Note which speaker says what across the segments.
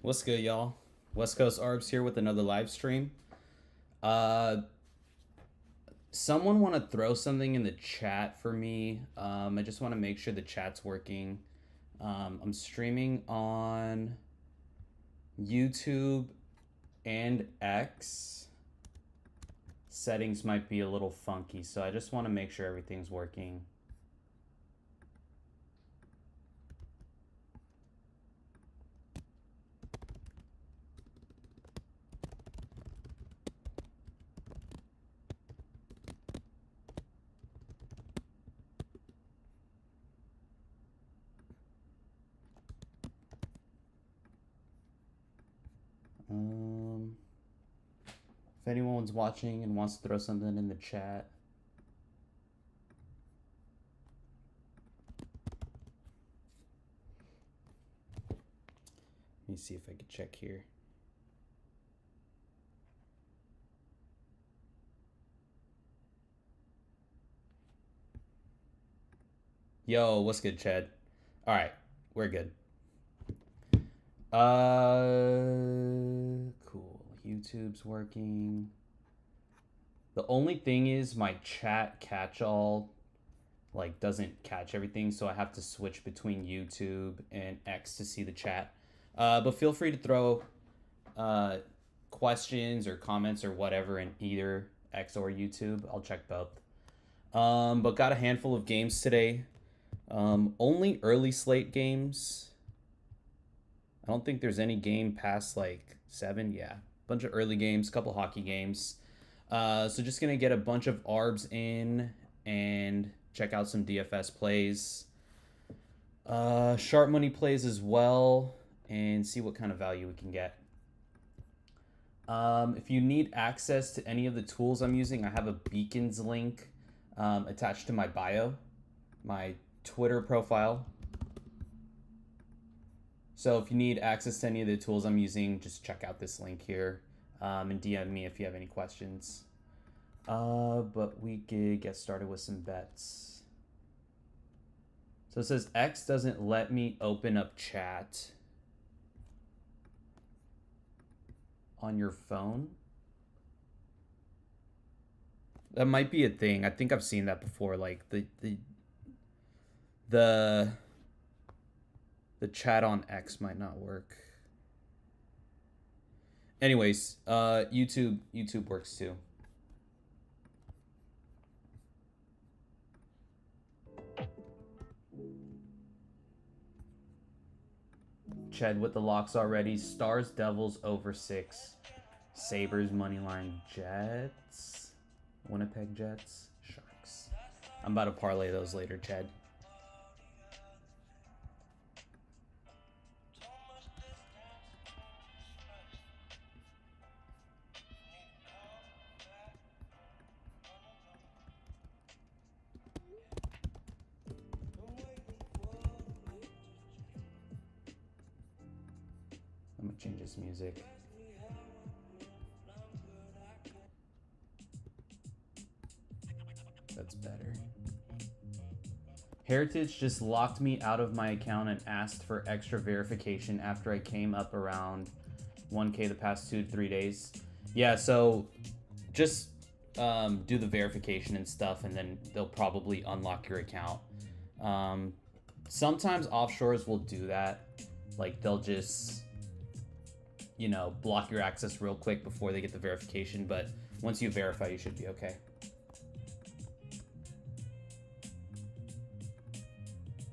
Speaker 1: What's good, y'all? West Coast Arbs here with another live stream. Uh, Someone want to throw something in the chat for me? I just want to make sure the chat's working. I'm streaming on YouTube and X. Settings might be a little funky, so I just want to make sure everything's working. If anyone's watching and wants to throw something in the chat. Let me see if I can check here. Yo, what's good, Chad? All right, we're good. Cool. YouTube's working. The only thing is my chat catch-all like doesn't catch everything, so I have to switch between YouTube and X to see the chat. But feel free to throw questions or comments or whatever in either X or YouTube. I'll check both. But got a handful of games today. Only early slate games. I don't think there's any game past like 7. Yeah, bunch of early games, couple hockey games. So just gonna get a bunch of arbs in and check out some DFS plays, sharp money plays as well, and see what kind of value we can get. If you need access to any of the tools I'm using, I have a beacons link attached to my bio, my Twitter profile. So if you need access to any of the tools I'm using, just check out this link here and DM me if you have any questions. But we could get started with some bets. So it says X doesn't let me open up chat on your phone. That might be a thing. I think I've seen that before. Like the chat on X might not work. Anyways, YouTube works too. Ched with the locks already. Stars, Devils over 6. Sabres, Moneyline, Jets. Winnipeg Jets, Sharks. I'm about to parlay those later, Ched. I'm gonna change this music. That's better. Heritage just locked me out of my account and asked for extra verification after I came up around 1K the past 2 to 3 days. Yeah, so just do the verification and stuff, and then they'll probably unlock your account. Sometimes offshores will do that. Like they'll just, you know, block your access real quick before they get the verification, but once you verify, you should be okay.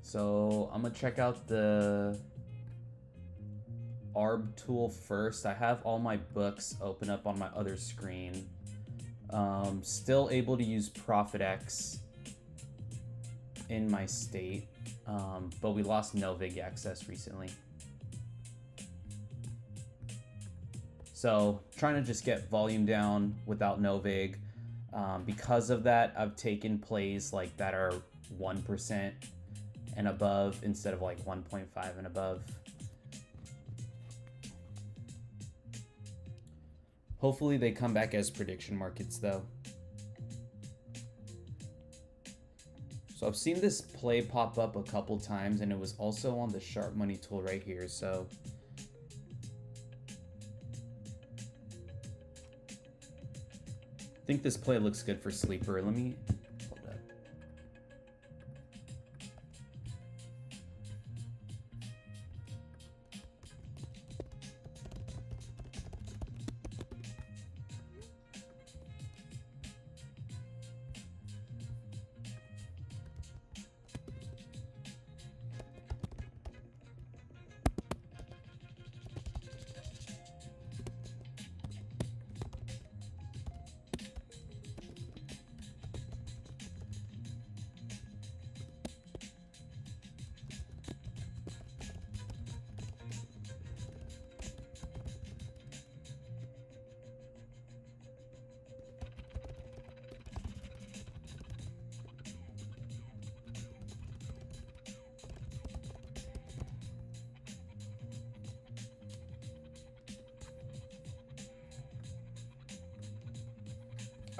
Speaker 1: So I'm gonna check out the ARB tool first. I have all my books open up on my other screen. Still able to use ProfitX in my state, but we lost Novig access recently. So trying to just get volume down without Novig. Because of that, I've taken plays like that are 1% and above instead of like 1.5 and above. Hopefully they come back as prediction markets though. So I've seen this play pop up a couple times, and it was also on the sharp money tool right here. So think this play looks good for sleeper. Let me hold up.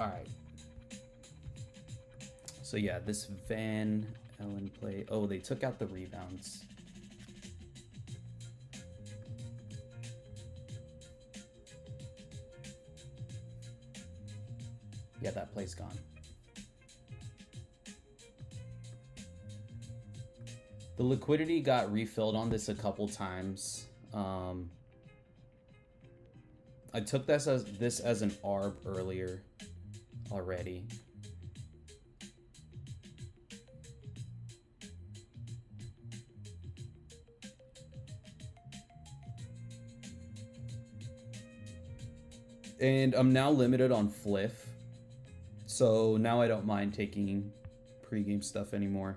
Speaker 1: All right. So yeah, this Van Ellen play. Oh, they took out the rebounds. Yeah, that play's gone. The liquidity got refilled on this a couple times. I took this as an ARB earlier already. And I'm now limited on Fliff. So now I don't mind taking pregame stuff anymore.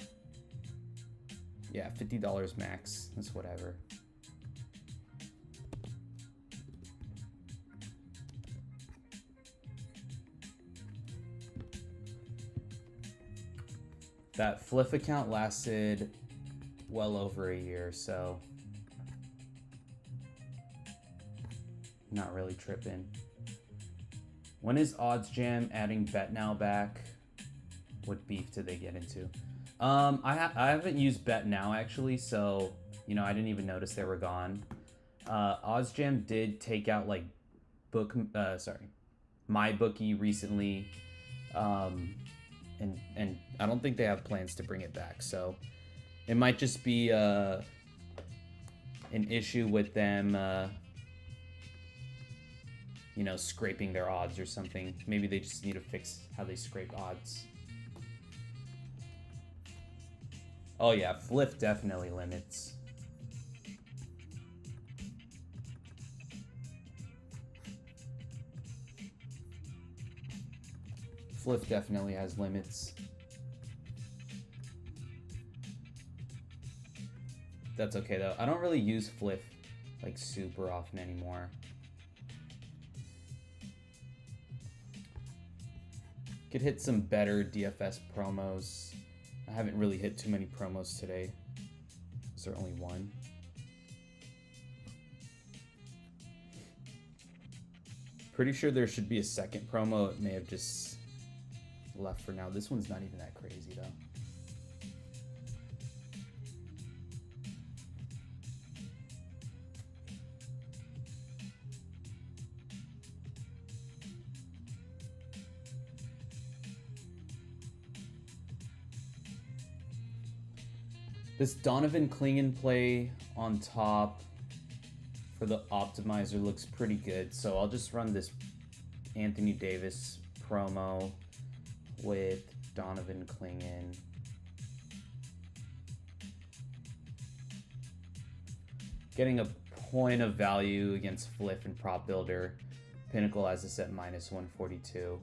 Speaker 1: Yeah, $50 max. That's whatever. That Fliff account lasted well over a year, so not really tripping. When is Odds Jam adding Bet Now back? What beef did they get into? I haven't used Bet Now actually, so you know I didn't even notice they were gone. Odds Jam did take out like MyBookie recently, and I don't think they have plans to bring it back. So it might just be an issue with them, you know, scraping their odds or something. Maybe they just need to fix how they scrape odds. Oh yeah, Fliff definitely limits. Fliff definitely has limits. That's okay though. I don't really use Fliff like super often anymore. Could hit some better DFS promos. I haven't really hit too many promos today. Is there only one? Pretty sure there should be a second promo. It may have just left for now. This one's not even that crazy though. This Donovan Clingan play on top for the optimizer looks pretty good, so I'll just run this Anthony Davis promo with Donovan Clingan. Getting a point of value against Fliff and Prop Builder. Pinnacle has this at -142.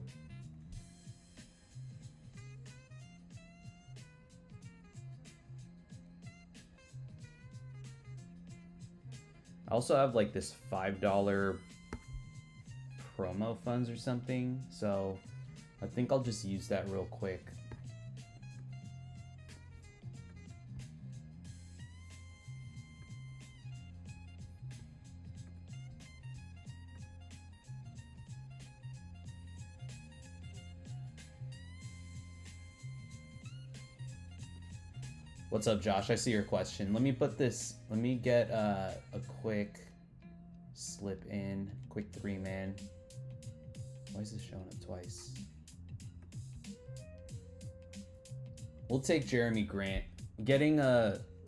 Speaker 1: I also have like this $5 promo funds or something, so I think I'll just use that real quick. What's up, Josh? I see your question. Let me get a quick slip in, quick 3-man. Why is this showing up twice? We'll take Jeremy Grant. Getting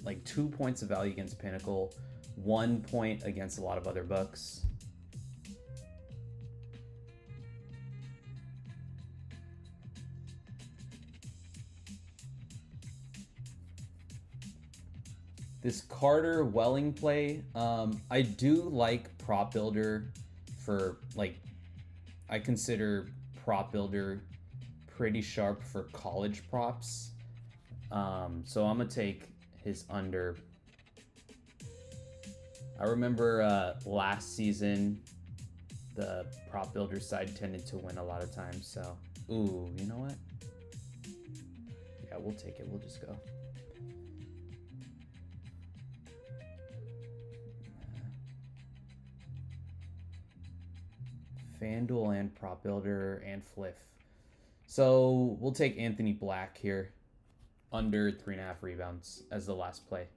Speaker 1: like 2 points of value against Pinnacle, 1 point against a lot of other books. This Carter Welling play, I do like Prop Builder for, like, I consider Prop Builder pretty sharp for college props. So I'm going to take his under. I remember last season, the Prop Builder side tended to win a lot of times. So, ooh, you know what? Yeah, we'll take it. We'll just go. FanDuel and Prop Builder and Fliff. So we'll take Anthony Black here, under 3.5 rebounds as the last play.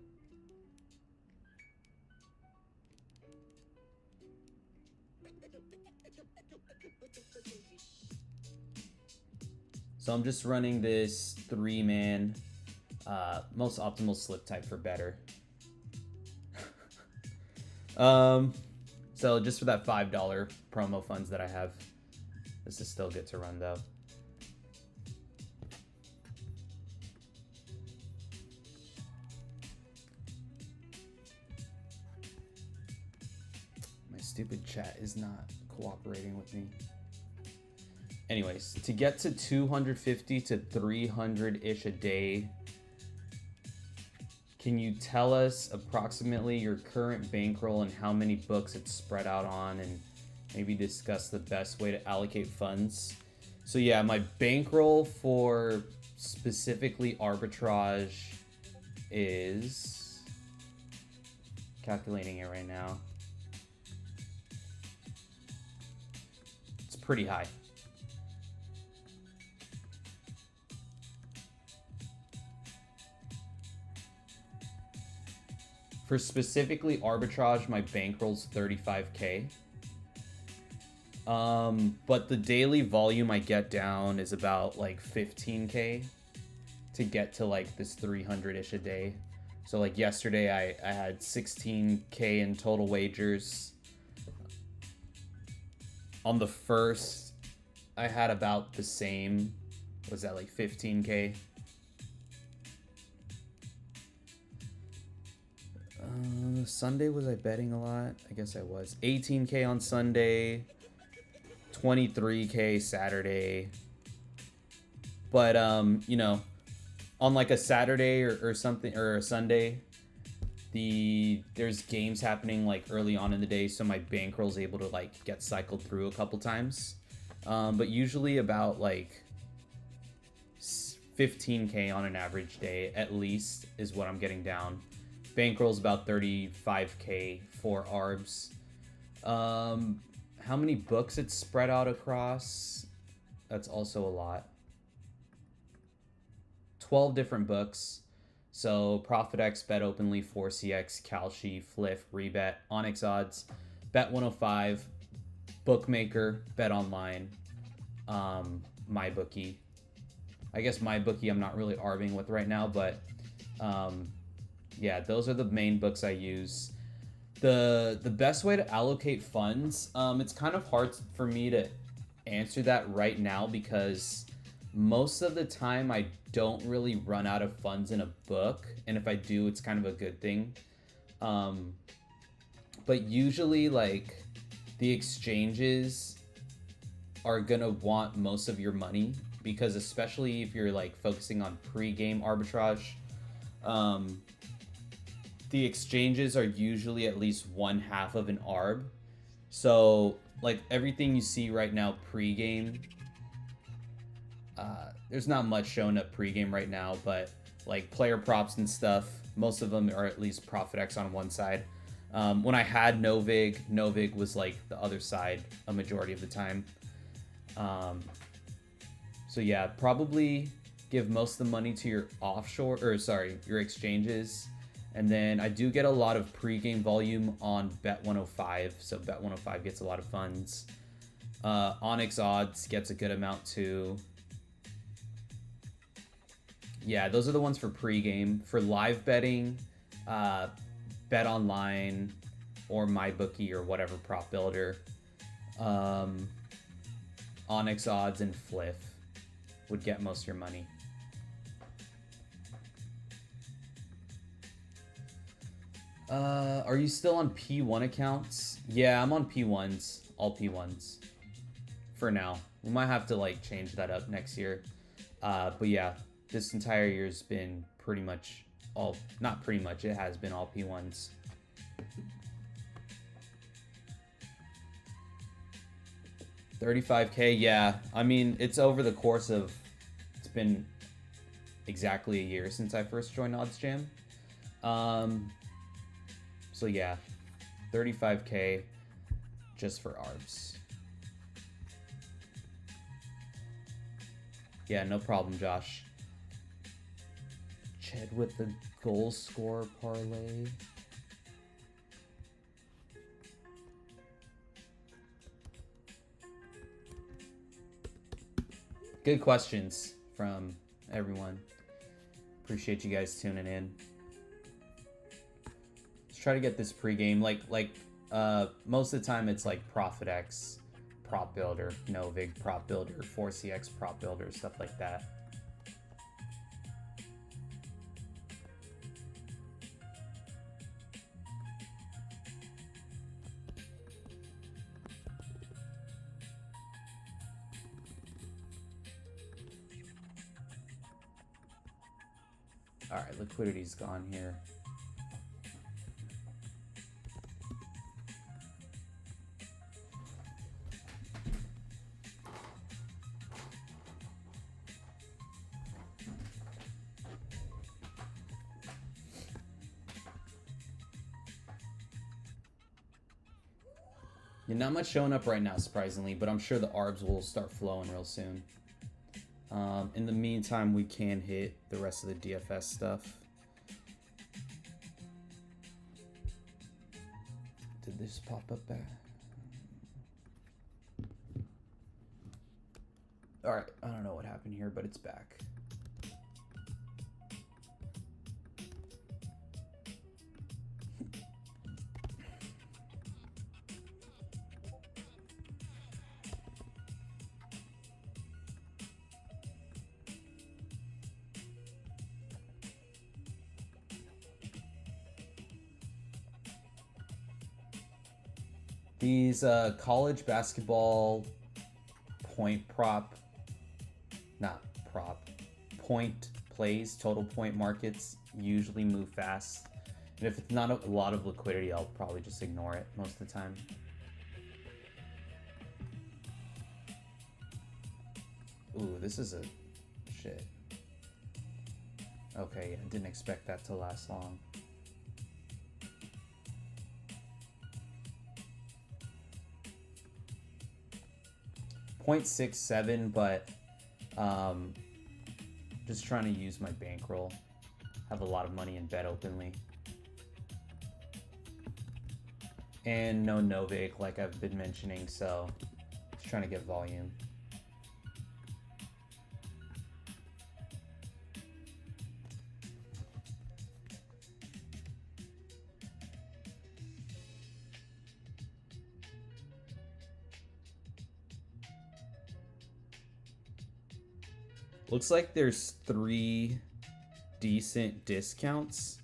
Speaker 1: So I'm just running this 3-man, most optimal slip type for better. So just for that $5 promo funds that I have, this is still good to run though. My stupid chat is not cooperating with me. Anyways, to get to 250 to 300-ish a day, can you tell us approximately your current bankroll and how many books it's spread out on, and maybe discuss the best way to allocate funds? So yeah, my bankroll for specifically arbitrage is, calculating it right now, it's pretty high. For specifically arbitrage, my bankroll's 35K. But the daily volume I get down is about like 15K to get to like this 300-ish a day. So like yesterday I had 16K in total wagers. On the first, I had about the same. Was that like 15K? Sunday, was I betting a lot? I guess I was. 18K on Sunday, 23K Saturday. But, you know, on like a Saturday or something, or a Sunday, there's games happening like early on in the day, so my bankroll's able to like get cycled through a couple times. But usually about like 15K on an average day, at least, is what I'm getting down. Bankroll's about 35K for ARBs. How many books it's spread out across? That's also a lot. 12 different books. So ProfitX, Bet Openly, 4CX, Kalshi, Fliff, Rebet, Onyx Odds, Bet 105, Bookmaker, Bet Online, MyBookie. I guess MyBookie I'm not really arbing with right now, but yeah, those are the main books I use. The best way to allocate funds, it's kind of hard for me to answer that right now because most of the time I don't really run out of funds in a book, and if I do, it's kind of a good thing. But usually, like, the exchanges are gonna want most of your money because, especially if you're like focusing on pre-game arbitrage, the exchanges are usually at least 1/2 of an ARB. So like everything you see right now pre-game, there's not much showing up pre-game right now, but like player props and stuff, most of them are at least ProfitX on one side. When I had Novig was like the other side a majority of the time. So yeah, probably give most of the money to your offshore, or sorry, your exchanges. And then I do get a lot of pre-game volume on Bet 105, so Bet 105 gets a lot of funds. Onyx Odds gets a good amount too. Yeah, those are the ones for pregame. For live betting, Bet Online or MyBookie or whatever prop builder, Onyx Odds and Fliff would get most of your money. Are you still on P1 accounts? Yeah, I'm on P1s, all P1s for now. We might have to like change that up next year. But yeah, this entire year's been pretty much all, not pretty much, it has been all P1s. $35K, yeah. I mean, it's over the course of, it's been exactly a year since I first joined Odds Jam. So yeah, 35K just for ARBs. Yeah, no problem, Josh. Ched with the goal score parlay. Good questions from everyone. Appreciate you guys tuning in. Let's try to get this pregame. Most of the time it's like ProfitX, Prop Builder, Novig, Prop Builder, 4CX, Prop Builder, stuff like that. All right, liquidity's gone here. Yeah, not much showing up right now, surprisingly, but I'm sure the ARBs will start flowing real soon. In the meantime, we can hit the rest of the DFS stuff. Did this pop up back? All right, I don't know what happened here, but it's back. These college basketball point plays, total point markets usually move fast. And if it's not a lot of liquidity, I'll probably just ignore it most of the time. Ooh, this is a shit. Okay, yeah, didn't expect that to last long. .67, but just trying to use my bankroll. Have a lot of money in bet openly. And no Novig, like I've been mentioning, so just trying to get volume. Looks like there's 3 decent discounts.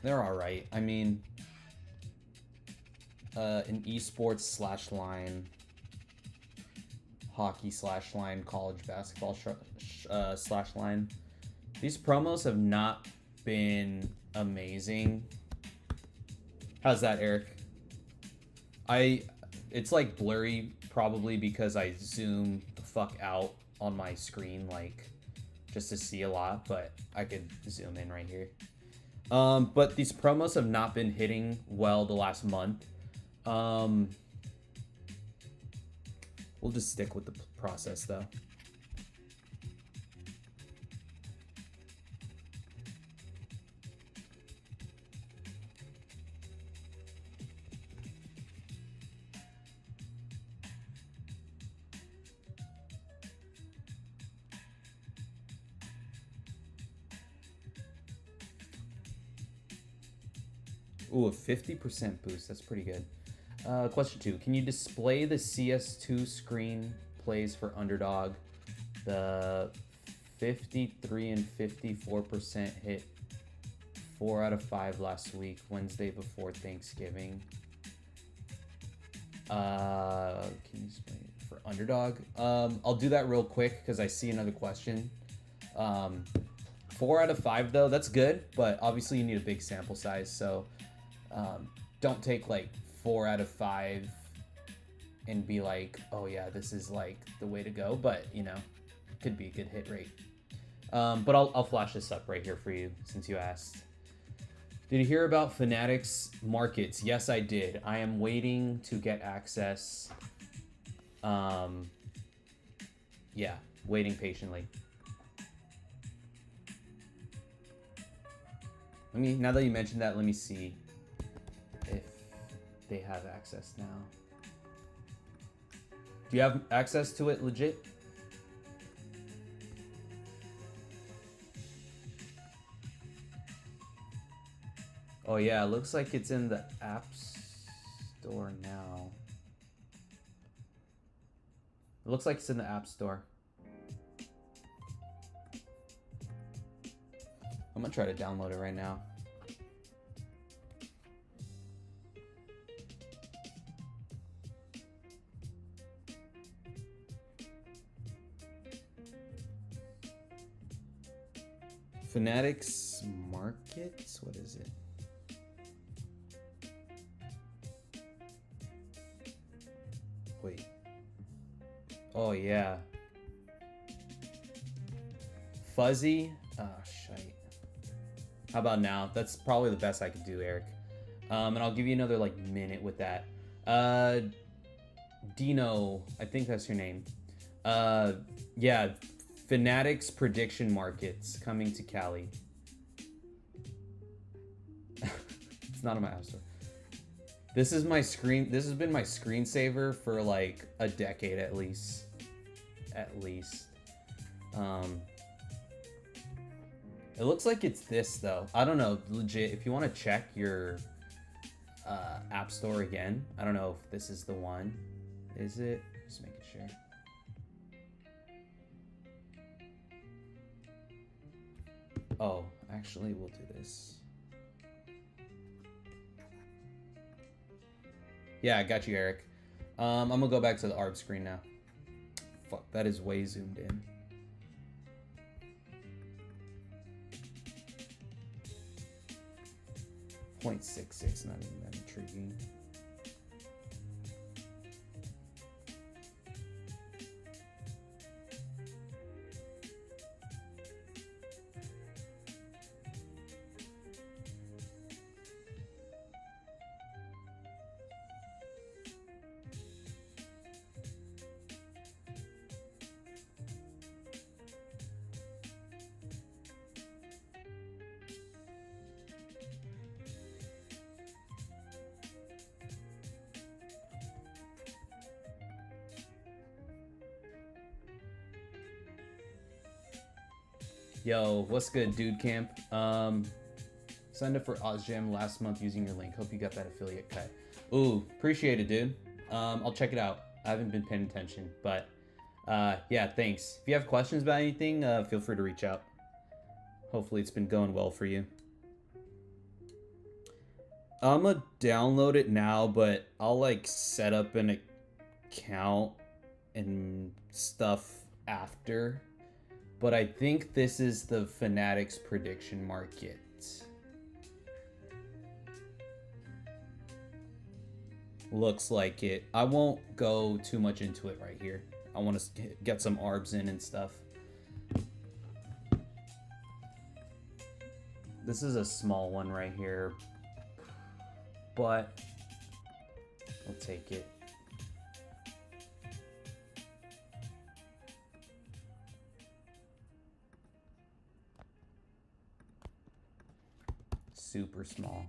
Speaker 1: They're all right. I mean, an esports /line, hockey /line, college basketball /line. These promos have not been amazing. How's that, Eric? It's like blurry probably because I zoom the fuck out on my screen, like just to see a lot, but I could zoom in right here. But these promos have not been hitting well the last month. We'll just stick with the process though. Ooh, a 50% boost. That's pretty good. Question 2. Can you display the CS2 screen plays for Underdog? The 53 and 54% hit 4 out of 5 last week, Wednesday before Thanksgiving. Can you display it for Underdog? I'll do that real quick because I see another question. 4 out of 5 though, that's good, but obviously you need a big sample size, so don't take like 4 out of 5 and be like, oh yeah, this is like the way to go, but you know, could be a good hit rate. But I'll flash this up right here for you since you asked. Did you hear about Fanatics Markets? Yes, I did. I am waiting to get access. Yeah, waiting patiently. Now that you mentioned that, let me see if they have access now. Do you have access to it legit? Oh yeah, it looks like it's in the App Store now. It looks like it's in the App Store. I'm gonna try to download it right now. Fanatics Markets? What is it? Wait. Oh, yeah. Fuzzy? Oh, shite. How about now? That's probably the best I could do, Eric. And I'll give you another, like, minute with that. Dino, I think that's your name. Yeah, Fanatics Prediction Markets coming to Cali. It's not on my app store. This is my screen. This has been my screensaver for like a decade at least. It looks like it's this though. I don't know. Legit, if you want to check your app store again, I don't know if this is the one. Is it? Just making sure. Oh, actually, we'll do this. Yeah, I got you, Eric. I'm gonna go back to the ARB screen now. Fuck, that is way zoomed in. .66, not even that intriguing. Yo, what's good, Dude Camp? Signed up for OzGem last month using your link. Hope you got that affiliate cut. Ooh, appreciate it, dude. I'll check it out. I haven't been paying attention, but yeah, thanks. If you have questions about anything, feel free to reach out. Hopefully it's been going well for you. I'm gonna download it now, but I'll like set up an account and stuff after. But I think this is the Fanatics Prediction Market. Looks like it. I won't go too much into it right here. I want to get some ARBs in and stuff. This is a small one right here, but I'll take it. Super small.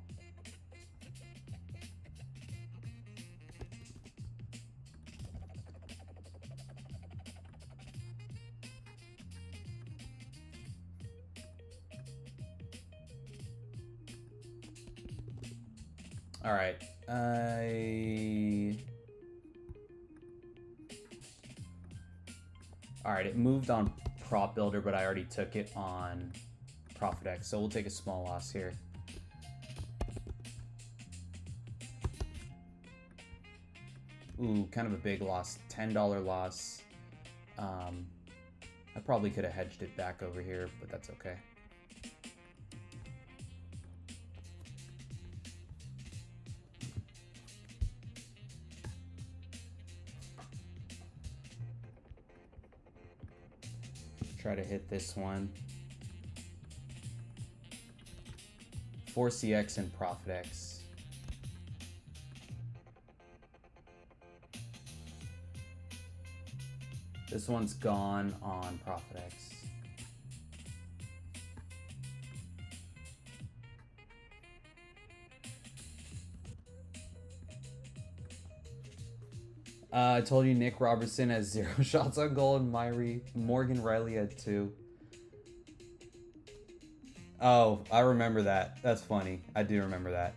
Speaker 1: All right. All right, it moved on Prop Builder, but I already took it on ProfitX, so we'll take a small loss here. Ooh, kind of a big loss, $10 loss. I probably could have hedged it back over here, but that's okay. Try to hit this one. 4CX and ProfitX. This one's gone on ProfitX. I told you Nick Robertson has 0 shots on goal and Morgan Riley had 2. Oh, I remember that. That's funny. I do remember that.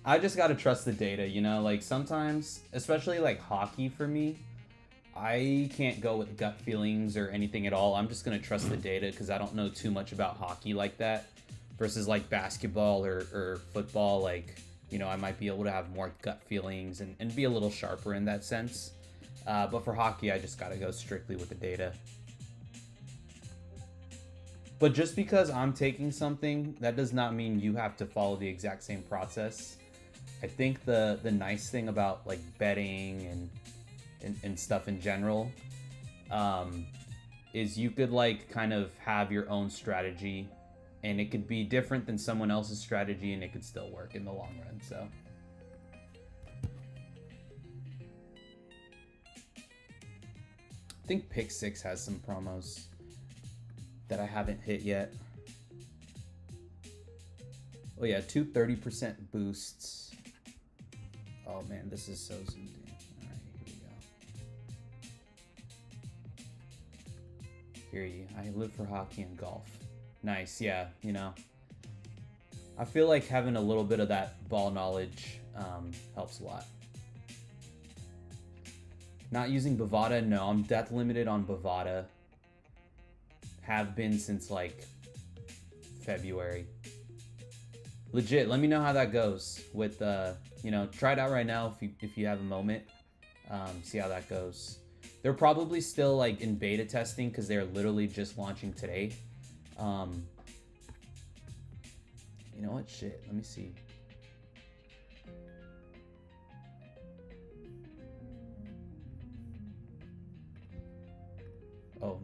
Speaker 1: I just gotta trust the data, you know? Like, sometimes, especially like hockey for me, I can't go with gut feelings or anything at all. I'm just gonna trust the data because I don't know too much about hockey like that. Versus like basketball or football, like, you know, I might be able to have more gut feelings and be a little sharper in that sense. But for hockey, I just gotta go strictly with the data. But just because I'm taking something, that does not mean you have to follow the exact same process. I think the nice thing about like betting and stuff in general is you could like kind of have your own strategy, and it could be different than someone else's strategy, and it could still work in the long run. So I think Pick 6 has some promos that I haven't hit yet. Oh yeah, 2 30% boosts. Oh man, this is so zoomed in. All right, here we go. Hear ye. I live for hockey and golf. Nice, yeah, you know. I feel like having a little bit of that ball knowledge helps a lot. Not using Bovada? No, I'm death limited on Bovada. Have been since like February. Legit, let me know how that goes with you know, try it out right now if you have a moment. See how that goes. They're probably still like in beta testing because they're literally just launching today. You know what? Shit, let me see. Oh.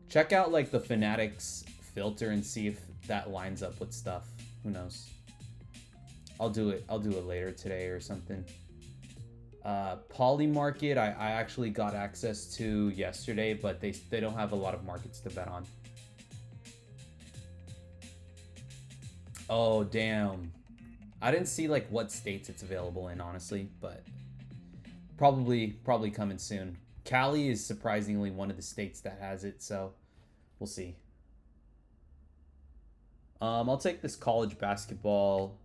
Speaker 1: Check out like the Fanatics filter and see if that lines up with stuff. Who knows? I'll do it later today or something. Polymarket, I actually got access to yesterday, but they don't have a lot of markets to bet on. Oh damn, I didn't see like what states it's available in, honestly, but probably coming soon. Cali is surprisingly one of the states that has it, so we'll see. I'll take this college basketball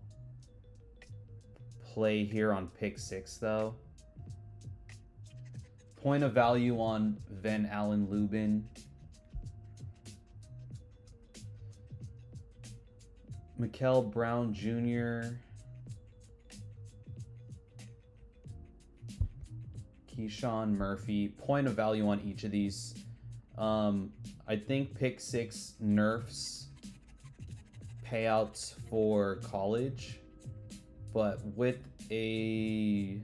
Speaker 1: play here on Pick 6 though. Point of value on Van Allen Lubin. Mikael Brown Jr. Keyshawn Murphy. Point of value on each of these. I think Pick 6 nerfs payouts for college, but with a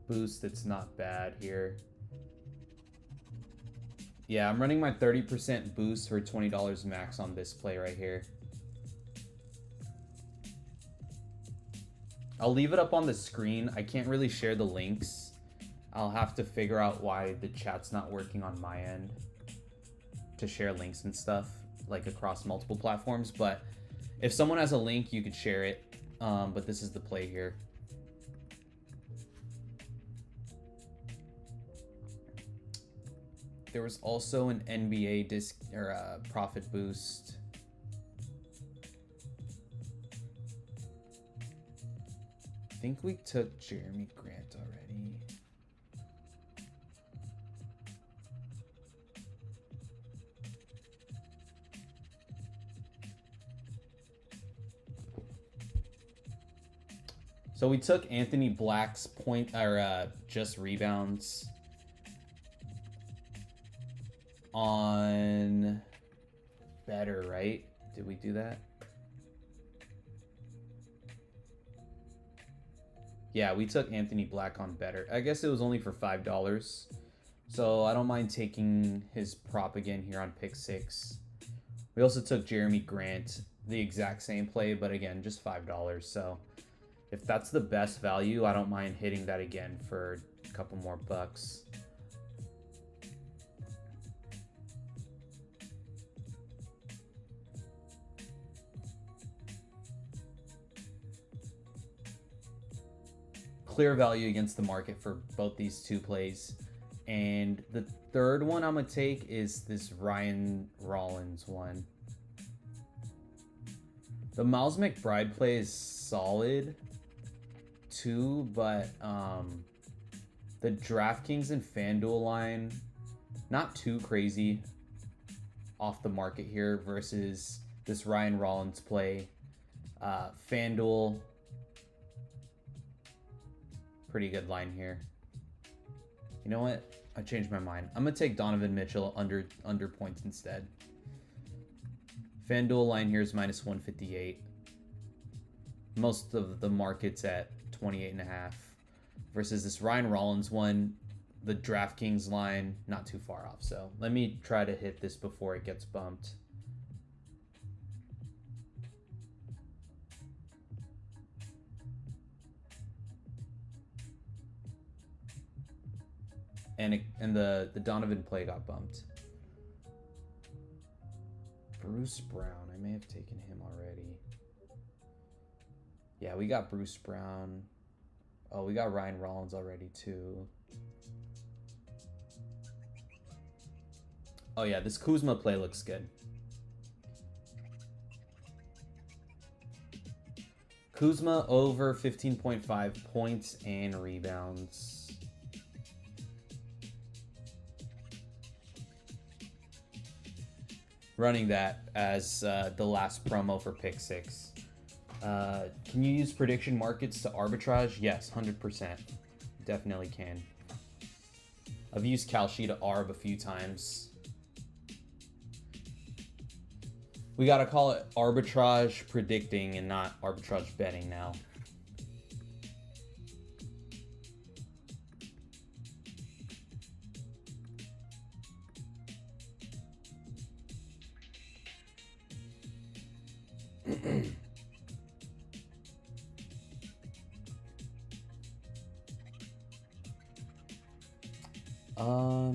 Speaker 1: boost, it's not bad here. Yeah, I'm running my 30% boost for $20 max on this play right here. I'll leave it up on the screen. I can't really share the links. I'll have to figure out why the chat's not working on my end to share links and stuff like across multiple platforms, but if someone has a link, you could share it. But this is the play here. There was also an NBA disc or profit boost. think we took Jeremy Grant already. So we took Anthony Black's point or just rebounds on better, right? Did we do that? Yeah, we took Anthony Black on better. I guess it was only for $5. So I don't mind taking his prop again here on pick 6. We also took Jeremy Grant, the exact same play, but again, just $5. So if that's the best value, I don't mind hitting that again for a couple more bucks. Clear value against the market for both these two plays. And the third one I'm going to take is this Ryan Rollins one. The Miles McBride play is solid too, but the DraftKings and FanDuel line, not too crazy off the market here versus this Ryan Rollins play. FanDuel, pretty good line here. You know what? I changed my mind. I'm going to take Donovan Mitchell under points instead. FanDuel line here is minus 158. Most of the market's at 28.5. Versus this Ryan Rollins one, the DraftKings line, not too far off. So let me try to hit this before it gets bumped. And the Donovan play got bumped. Bruce Brown. I may have taken him already. Yeah, we got Bruce Brown. Oh, we got Ryan Rollins already too. Oh yeah, this Kuzma play looks good. Kuzma over 15.5 points and rebounds. Running that as the last promo for pick 6. Can you use prediction markets to arbitrage? Yes, 100%. Definitely can. I've used Kalshi to arb a few times. We gotta call it arbitrage predicting and not arbitrage betting now.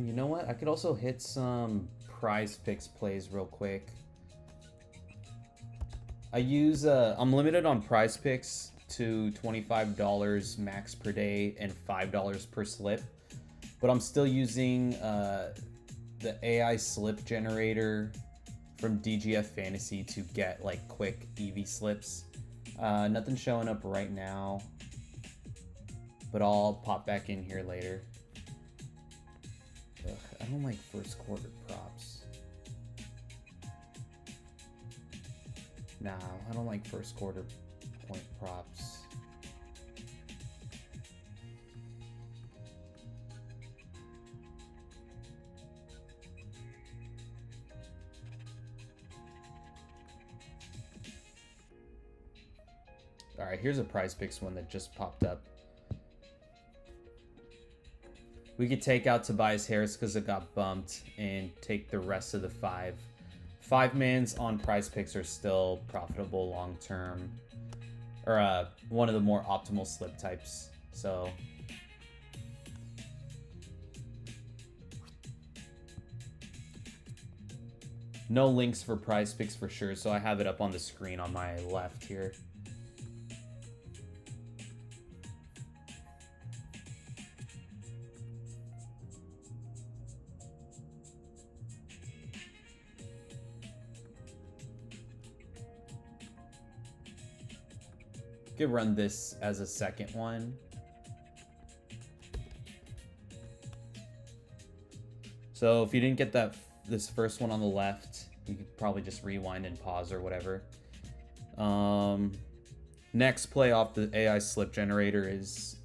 Speaker 1: You know what? I could also hit some Prize Picks plays real quick. I use I'm limited on Prize Picks to $25 max per day and $5 per slip, but I'm still using the AI slip generator from DGF Fantasy to get like quick EV slips. Nothing showing up right now, but I'll pop back in here later. Ugh, I don't like first quarter props. Nah, I don't like first quarter point props. All right, here's a Prize Picks one that just popped up. We could take out Tobias Harris because it got bumped and take the rest of the 5. 5-mans on Prize Picks are still profitable long term, or one of the more optimal slip types. So no links for Prize Picks for sure, so I have it up on the screen on my left here. Could run this as a second one. So if you didn't get this first one on the left, you could probably just rewind and pause or whatever. Next play off the AI slip generator is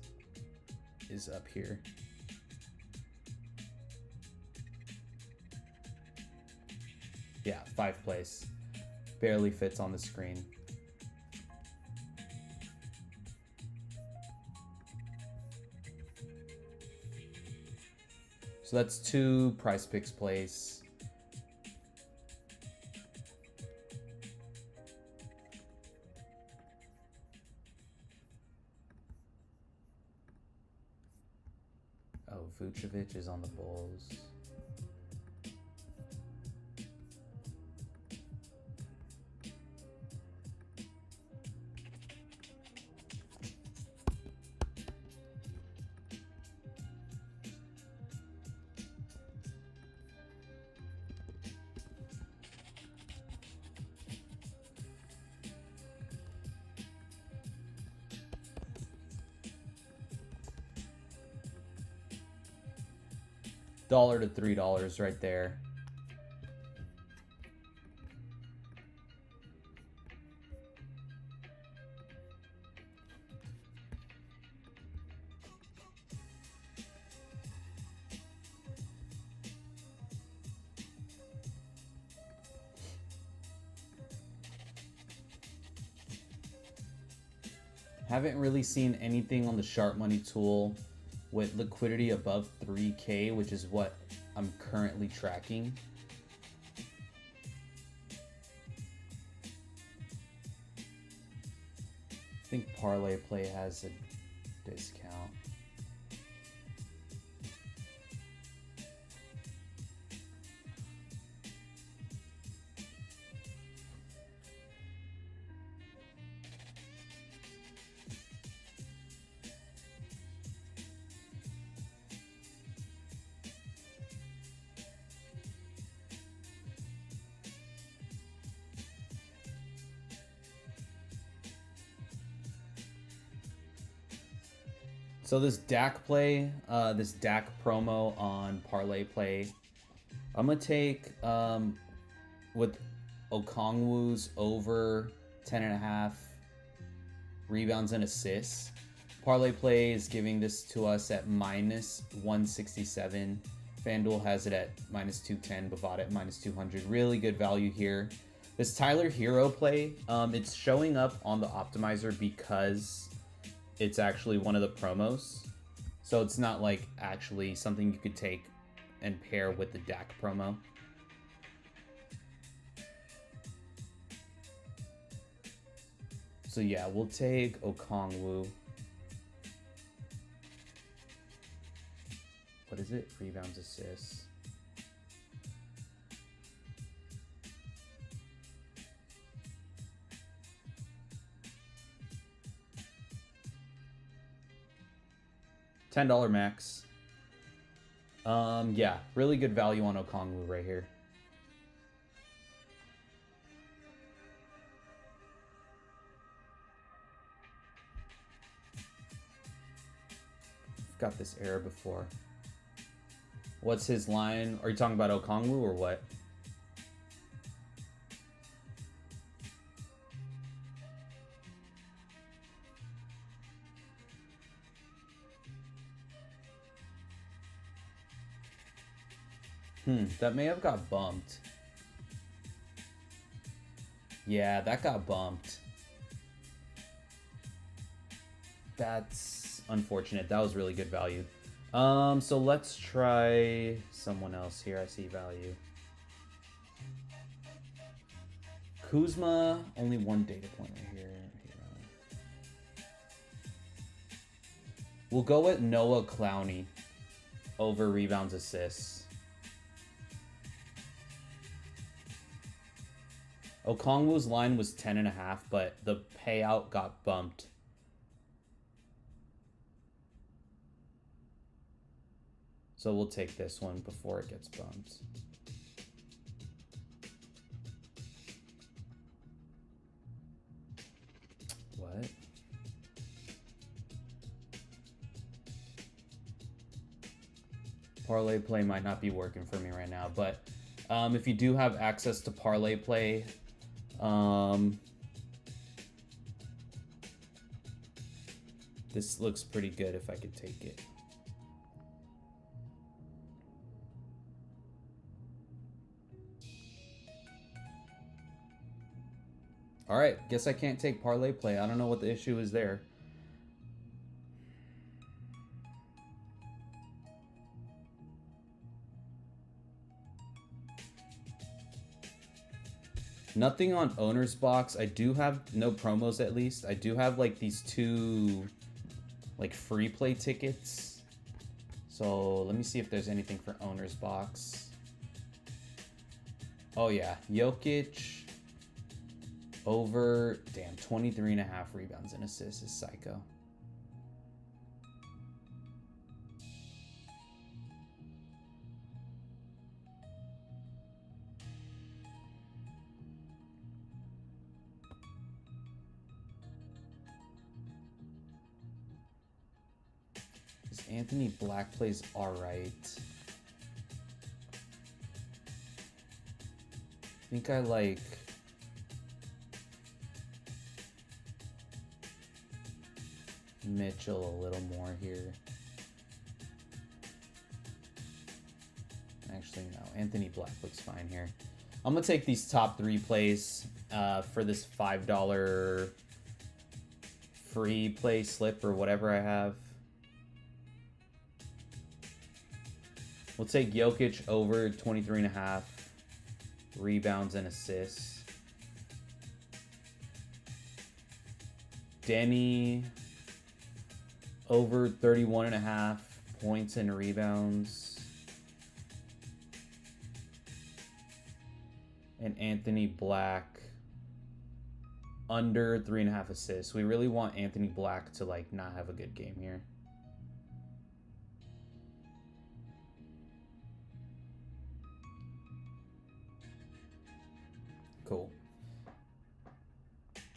Speaker 1: up here. Yeah, 5 plays. Barely fits on the screen. So that's 2 Prize Picks plays. Oh, Vucevic is on the Bulls. $1 to $3 right there. Haven't really seen anything on the Sharp Money tool with liquidity above 3K, which is what I'm currently tracking. I think Parlay Play has a discount. So this Dak play, this Dak promo on Parlay Play, I'm gonna take with Okongwu's over 10.5 rebounds and assists. Parlay Play is giving this to us at -167. FanDuel has it at -210. Bovada at -200. Really good value here. This Tyler Hero play, it's showing up on the optimizer because it's actually one of the promos. So it's not like actually something you could take and pair with the Dak promo. So yeah, we'll take Okongwu. What is it? Rebounds, assists. $10 max. Yeah, really good value on Okongwu right here. I've got this error before. What's his line? Are you talking about Okongwu or what? That may have got bumped. Yeah, that got bumped. That's unfortunate. That was really good value. So let's try someone else here. I see value. Kuzma, only one data point right here. We'll go with Noah Clowney over rebounds, assists. Okongwu's line was 10.5, but the payout got bumped. So we'll take this one before it gets bumped. What? Parlay play might not be working for me right now, but if you do have access to parlay play, this looks pretty good if I could take it. All right, guess I can't take parlay play. I don't know what the issue is there. Nothing on owner's box. I do have no promos at least. I do have like these 2 like free play tickets. So let me see if there's anything for owner's box. Oh yeah, Jokic over, damn, 23.5 rebounds and assists is psycho. Anthony Black plays all right. I think I like Mitchell a little more here. Actually, no. Anthony Black looks fine here. I'm going to take these top 3 plays for this $5 free play slip or whatever I have. We'll take Jokic over 23.5 rebounds and assists. Denny over 31.5 points and rebounds. And Anthony Black under 3.5 assists. We really want Anthony Black to like not have a good game here. Cool.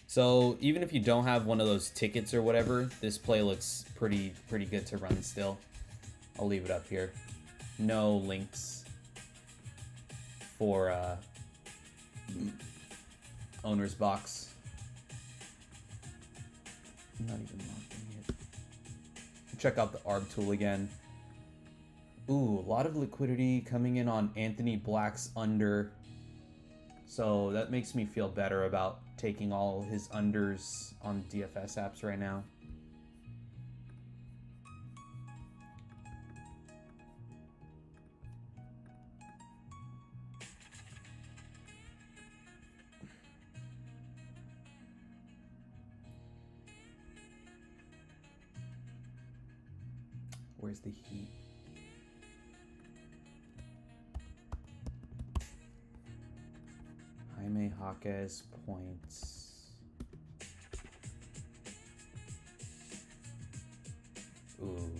Speaker 1: So even if you don't have one of those tickets or whatever, this play looks pretty good to run still. I'll leave it up here. No links for owner's box. I'm not even logged in yet. Check out the ARB tool again. Ooh, a lot of liquidity coming in on Anthony Black's under. So that makes me feel better about taking all his unders on DFS apps right now. Where's the Heat? Jaime Jaquez points. Ooh.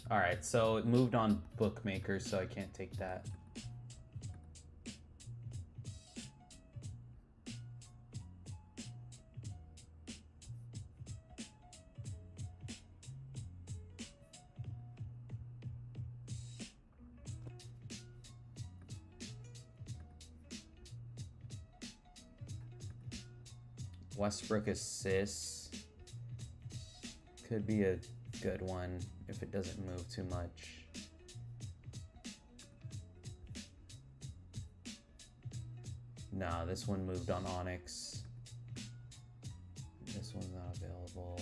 Speaker 1: All right, so it moved on bookmakers, so I can't take that. Westbrook assists could be a good one if it doesn't move too much. Nah, this one moved on Onyx. This one's not available.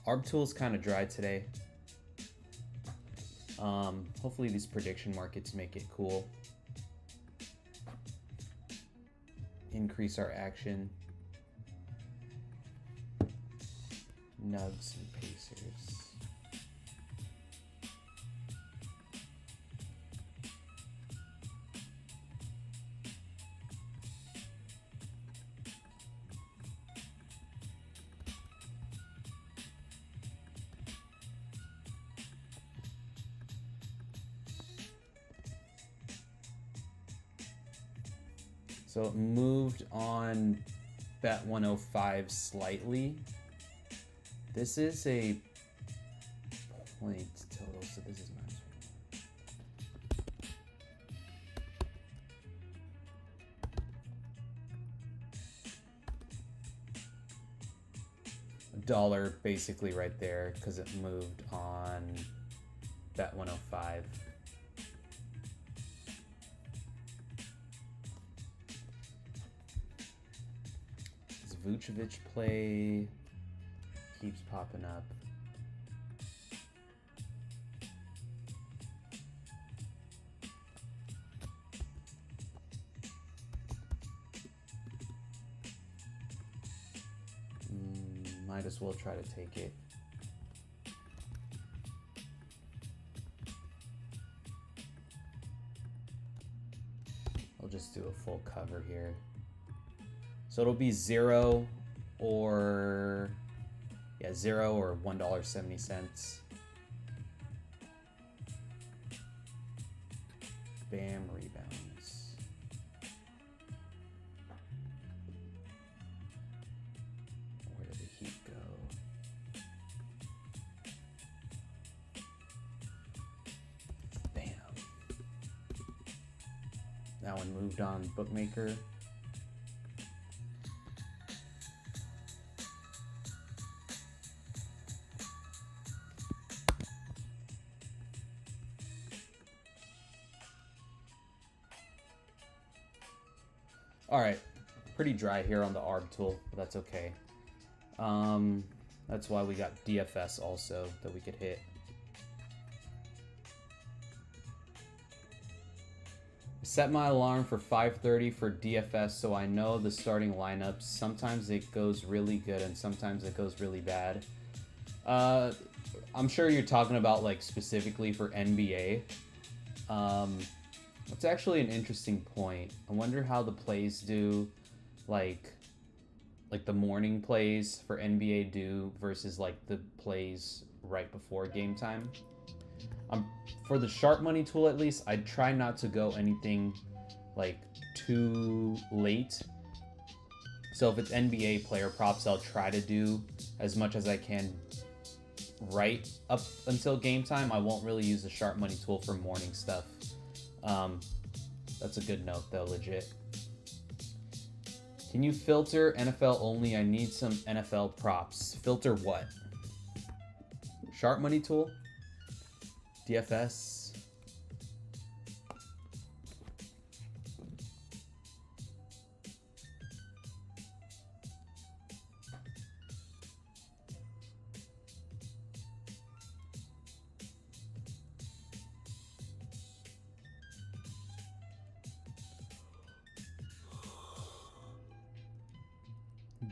Speaker 1: ARB tool's kind of dry today. Hopefully these prediction markets make it cool. Increase our action. Nugs and Pacers. So it moved on Bet 105 slightly. This is a point total, so this is minus 1. $1 basically right there because it moved on Bet 105. Does Vucevic play? Keeps popping up. Might as well try to take it. I'll just do a full cover here. So it'll be 0 or $1.70. Bam, rebounds. Where did the Heat go? Bam. That one moved on Bookmaker. All right, pretty dry here on the ARB tool, but that's okay. That's why we got DFS also that we could hit. Set my alarm for 5:30 for DFS so I know the starting lineups. Sometimes it goes really good and sometimes it goes really bad. I'm sure you're talking about like specifically for NBA. It's actually an interesting point. I wonder how the plays do, like the morning plays for NBA do versus like the plays right before game time. For the sharp money tool at least, I try not to go anything like too late. So if it's NBA player props, I'll try to do as much as I can right up until game time. I won't really use the sharp money tool for morning stuff. That's a good note though, legit. Can you filter NFL only? I need some NFL props. Filter what? Sharp money tool? DFS?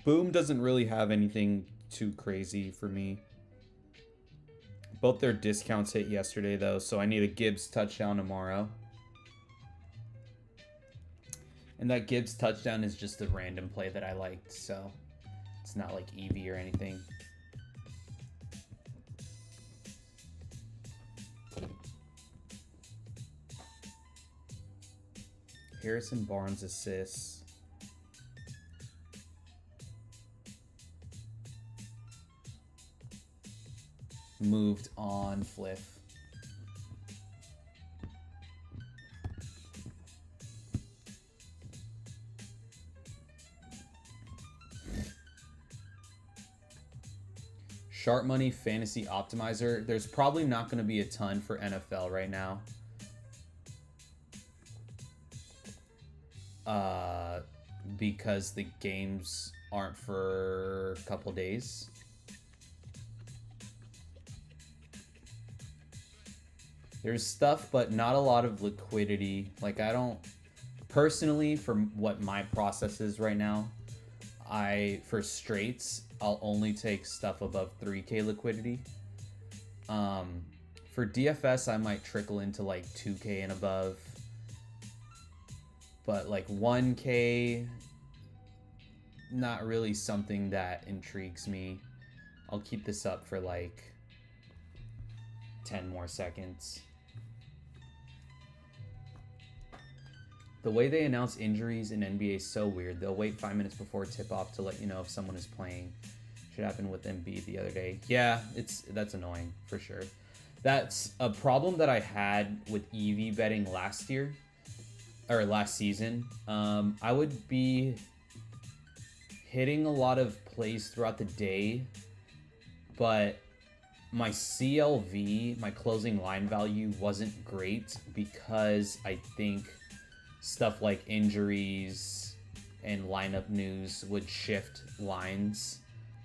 Speaker 1: Boom doesn't really have anything too crazy for me. Both their discounts hit yesterday, though, so I need a Gibbs touchdown tomorrow. And that Gibbs touchdown is just a random play that I liked, so it's not like EV or anything. Harrison Barnes assists. Moved on Fliff. Sharp Money Fantasy Optimizer. There's probably not going to be a ton for NFL right now. Because the games aren't for a couple days. There's stuff, but not a lot of liquidity. Like, I don't... Personally, for what my process is right now, for straights, I'll only take stuff above 3K liquidity. For DFS, I might trickle into, like, 2K and above. But, like, 1K, not really something that intrigues me. I'll keep this up for, like, 10 more seconds. The way they announce injuries in NBA is so weird. They'll wait 5 minutes before tip-off to let you know if someone is playing. Should happen with Embiid the other day. Yeah, that's annoying for sure. That's a problem that I had with EV betting last year or last season. I would be hitting a lot of plays throughout the day, but my CLV, my closing line value, wasn't great because I think stuff like injuries and lineup news would shift lines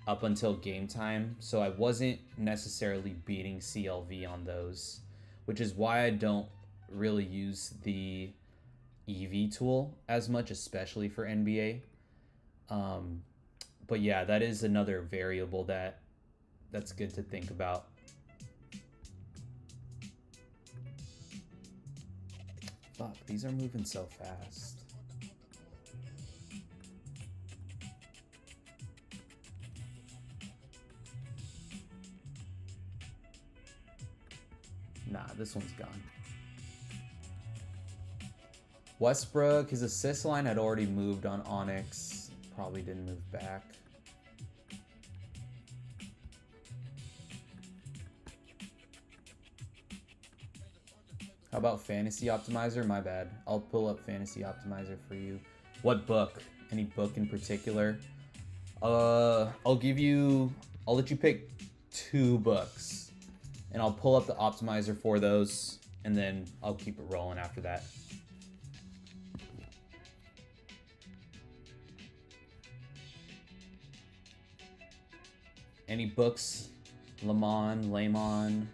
Speaker 1: up until game time. So I wasn't necessarily beating CLV on those, which is why I don't really use the EV tool as much, especially for NBA. But yeah, that is another variable that's good to think about. Fuck, these are moving so fast. Nah, this one's gone. Westbrook, his assist line had already moved on Onyx. Probably didn't move back. How about Fantasy Optimizer? My bad. I'll pull up Fantasy Optimizer for you. What book? Any book in particular? I'll let you pick 2 books. And I'll pull up the optimizer for those, and then I'll keep it rolling after that. Any books? Lemon.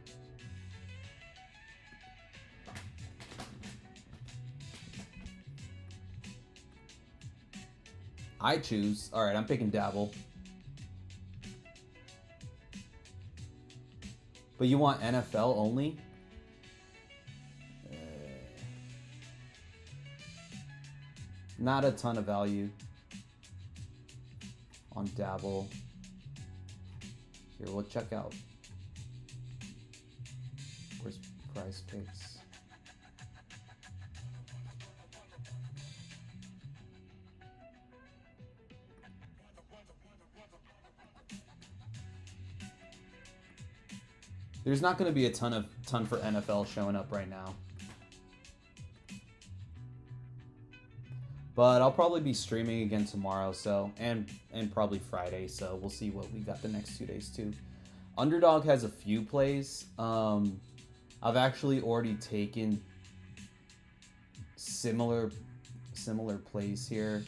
Speaker 1: I choose. All right, I'm picking Dabble. But you want NFL only? Not a ton of value on Dabble. Here, we'll check out. Where's Price Picks? There's not going to be a ton for NFL showing up right now. But I'll probably be streaming again tomorrow, so and probably Friday, so we'll see what we got the next 2 days too. Underdog has a few plays. I've actually already taken similar plays here.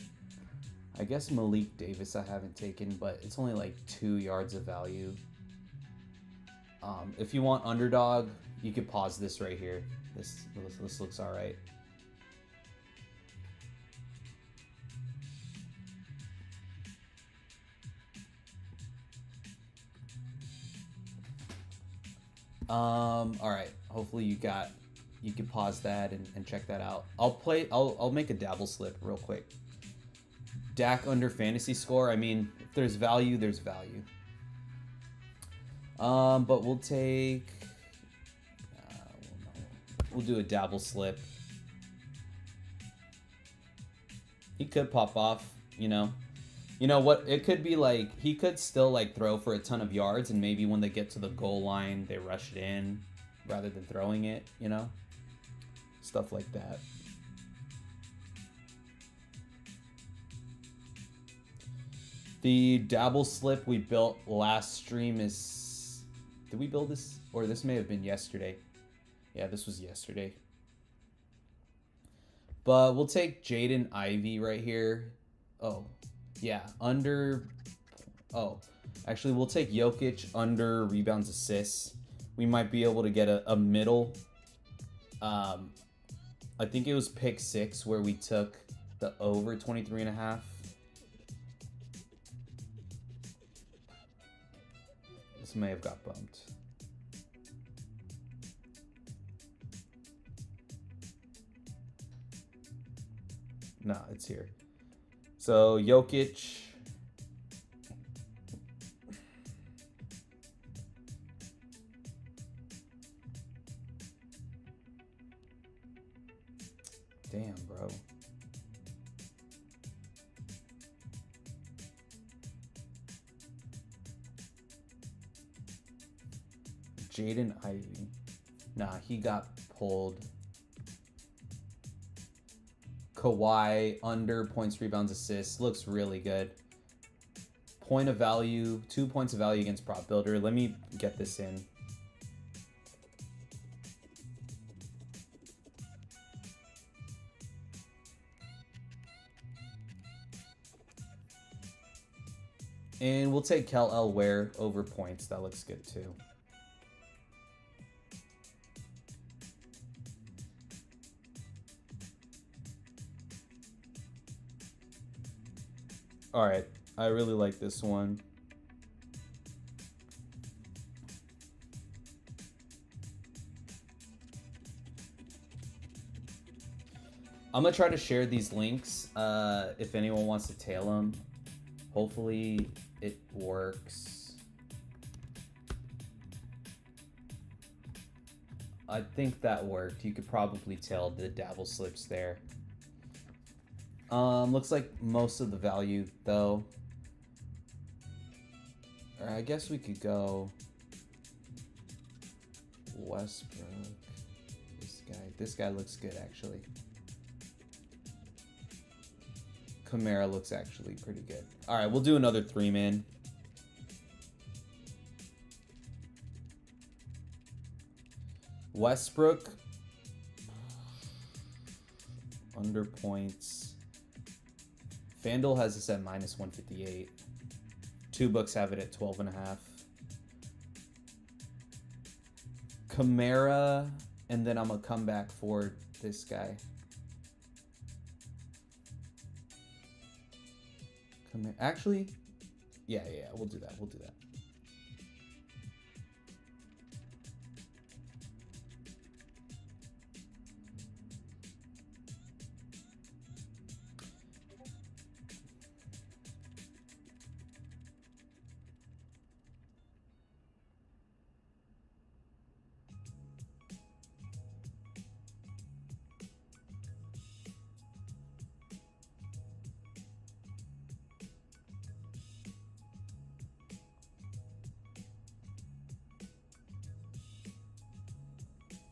Speaker 1: I guess Malik Davis I haven't taken, but it's only like 2 yards of value. If you want Underdog, you could pause this right here. This looks all right. All right. Hopefully you can pause that and check that out. I'll make a dabble slip real quick. Dak under fantasy score. I mean, if there's value, there's value. But we'll take. We'll do a dabble slip. He could pop off, you know. You know what? It could be like he could still like throw for a ton of yards, and maybe when they get to the goal line, they rush it in rather than throwing it. You know, stuff like that. The dabble slip we built last stream is. Did we build this? Or this may have been yesterday. Yeah, this was yesterday. But we'll take Jaden Ivey right here. Oh, yeah, under. Oh, actually, we'll take Jokic under rebounds, assists. We might be able to get a middle. I think it was pick 6 where we took the over 23.5. This may have got bumped. No, it's here. So Jokic. Damn, bro. Jaden Ivey. Nah, he got pulled. Kawhi, under points, rebounds, assists. Looks really good. Point of value, 2 points of value against Prop Builder. Let me get this in. And we'll take Kel Elware over points. That looks good too. All right, I really like this one. I'm gonna try to share these links if anyone wants to tail them. Hopefully it works. I think that worked. You could probably tell the dabble slips there. Looks like most of the value though. I guess we could go Westbrook. This guy looks good actually. Kamara looks actually pretty good. All right, we'll do another 3-man. Westbrook under points. FanDuel has this at -158. Two books have it at 12.5. Kamara, and then I'm gonna come back for this guy. Actually, yeah, we'll do that. We'll do that.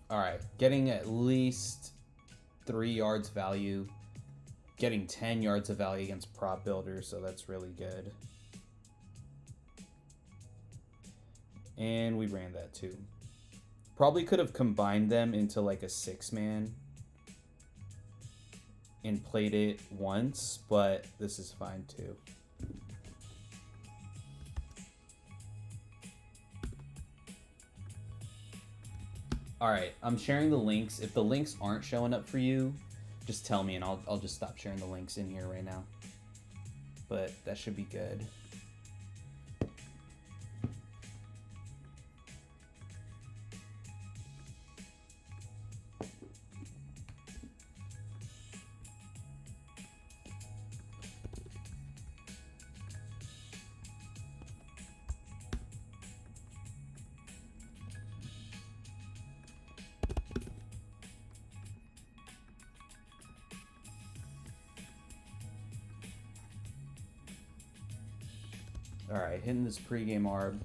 Speaker 1: All right, getting at least 3 yards value, getting 10 yards of value against Prop Builder, so that's really good. And we ran that too. Probably could have combined them into like a 6-man and played it once, but this is fine too. All right, I'm sharing the links. If the links aren't showing up for you, just tell me and I'll just stop sharing the links in here right now. But that should be good. All right, hitting this pregame arb.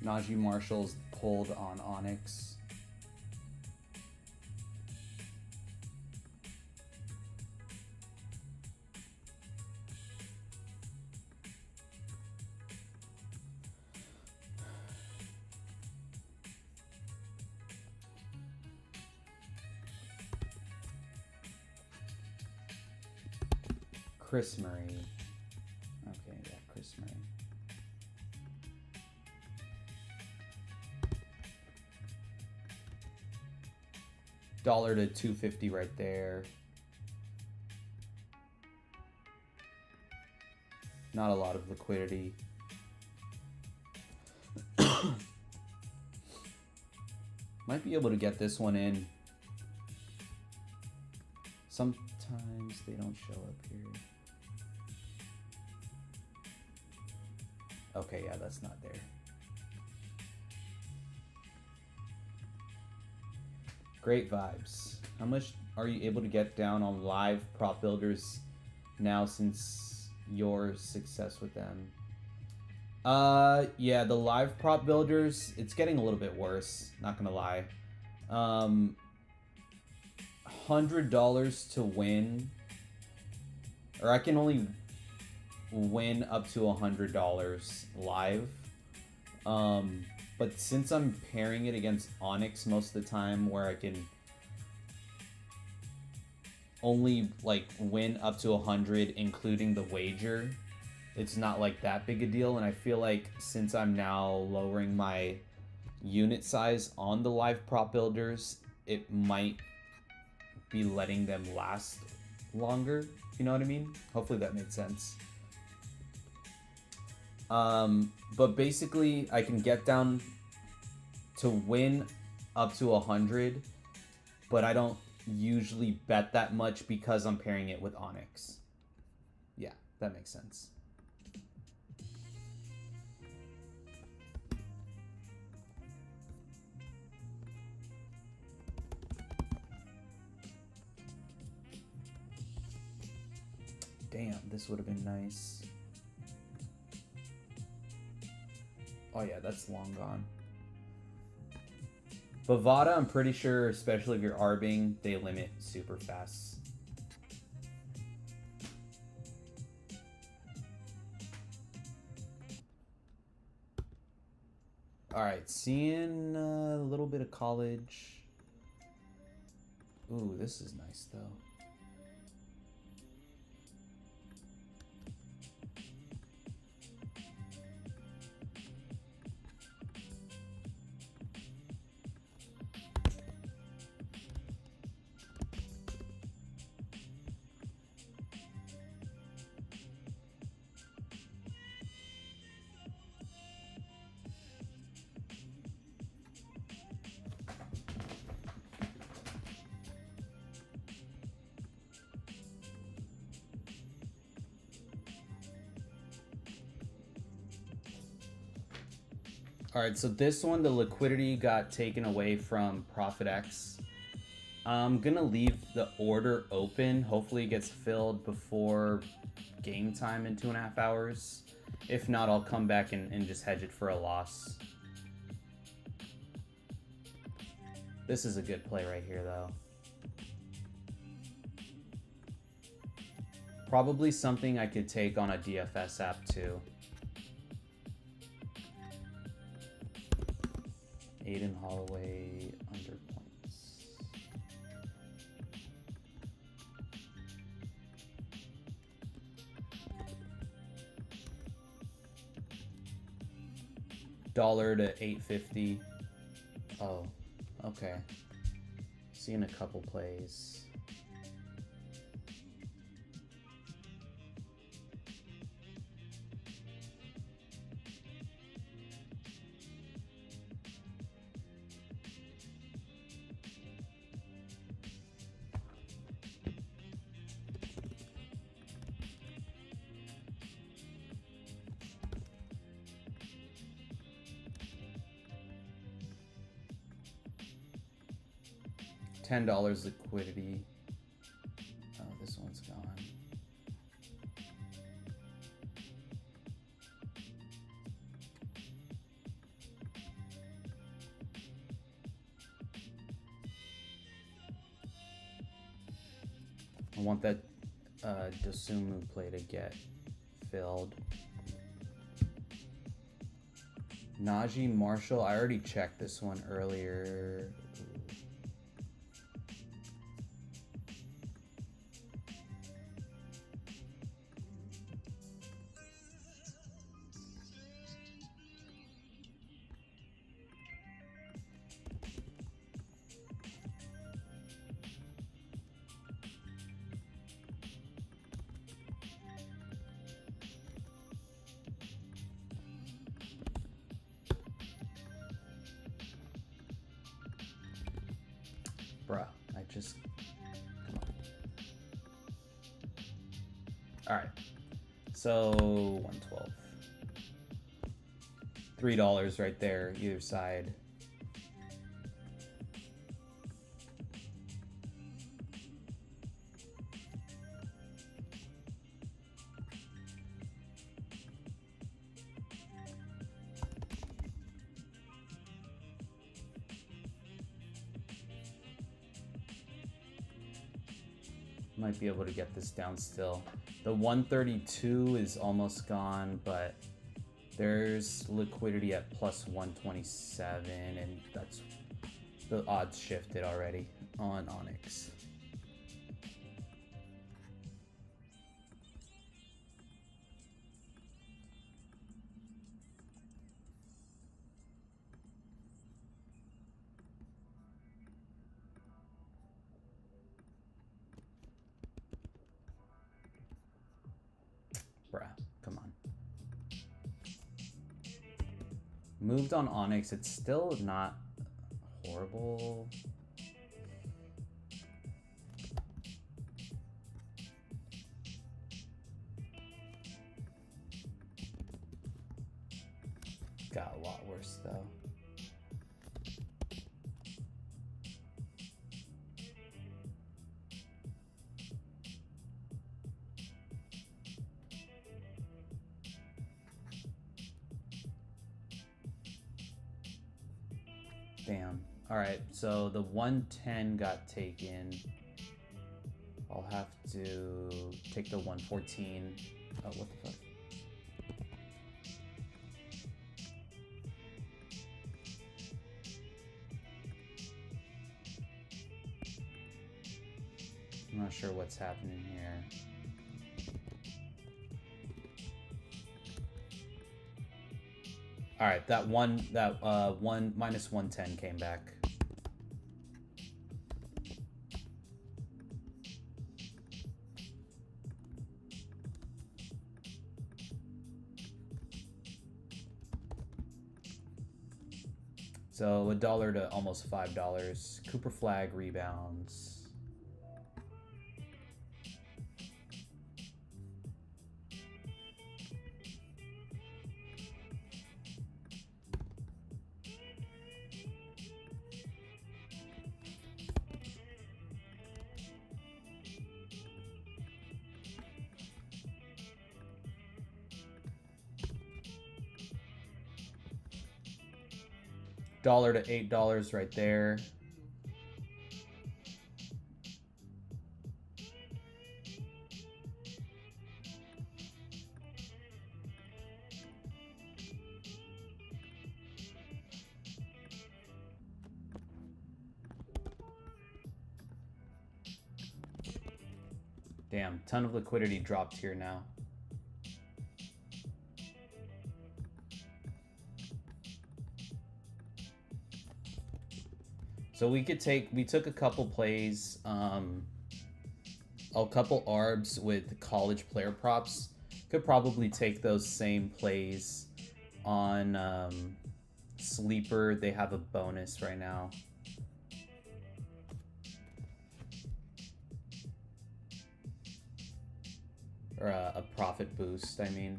Speaker 1: Najee Marshall's pulled on Onyx. Chris Murray. Okay, yeah, Chris Murray. $1 to 250 right there. Not a lot of liquidity. Might be able to get this one in. Sometimes they don't show up here. Okay, yeah, that's not there. Great vibes. How much are you able to get down on live prop builders now since your success with them? Yeah, the live prop builders, it's getting a little bit worse, not gonna lie. $100 to win, or I can only win up to $100 live. But since I'm pairing it against Onyx most of the time, where I can only like win up to 100 including the wager, it's not like that big a deal. And I feel like since I'm now lowering my unit size on the live prop builders, it might be letting them last longer, you know what I mean? Hopefully that made sense. But basically I can get down to win up to 100, but I don't usually bet that much because I'm pairing it with Onyx. Yeah, that makes sense. Damn, this would have been nice. Oh yeah, that's long gone. Bovada, I'm pretty sure, especially if you're arbing, they limit super fast. Alright, seeing a little bit of college. Ooh, this is nice though. Alright, so this one, the liquidity got taken away from ProfitX. I'm gonna leave the order open. Hopefully it gets filled before game time in 2.5 hours. If not, I'll come back and just hedge it for a loss. This is a good play right here, though. Probably something I could take on a DFS app, too. Aiden Holloway under points. $1 to 850. Oh, okay. Seeing a couple plays. $10 liquidity. Oh, this one's gone. I want that Dosumu play to get filled. Najee Marshall, I already checked this one earlier. Bruh, I just... Come on. Alright. So, 112. $3 right there, either side. Might be able to get this down still. The 132 is almost gone, but there's liquidity at plus 127, and that's the odds shifted already on Onyx. Bruh, come on. Moved on Onyx, it's still not horrible. Got a lot worse though. Damn. Alright, so the 110 got taken. I'll have to take the 114. Oh, what the fuck? I'm not sure what's happening here. All right, that one minus 110 came back. So $1 to almost $5. Cooper Flag rebounds. $1 to $8 right there. Damn, ton of liquidity dropped here now. So we took a couple plays, a couple ARBs with college player props. Could probably take those same plays on Sleeper. They have a bonus right now. Or a profit boost, I mean.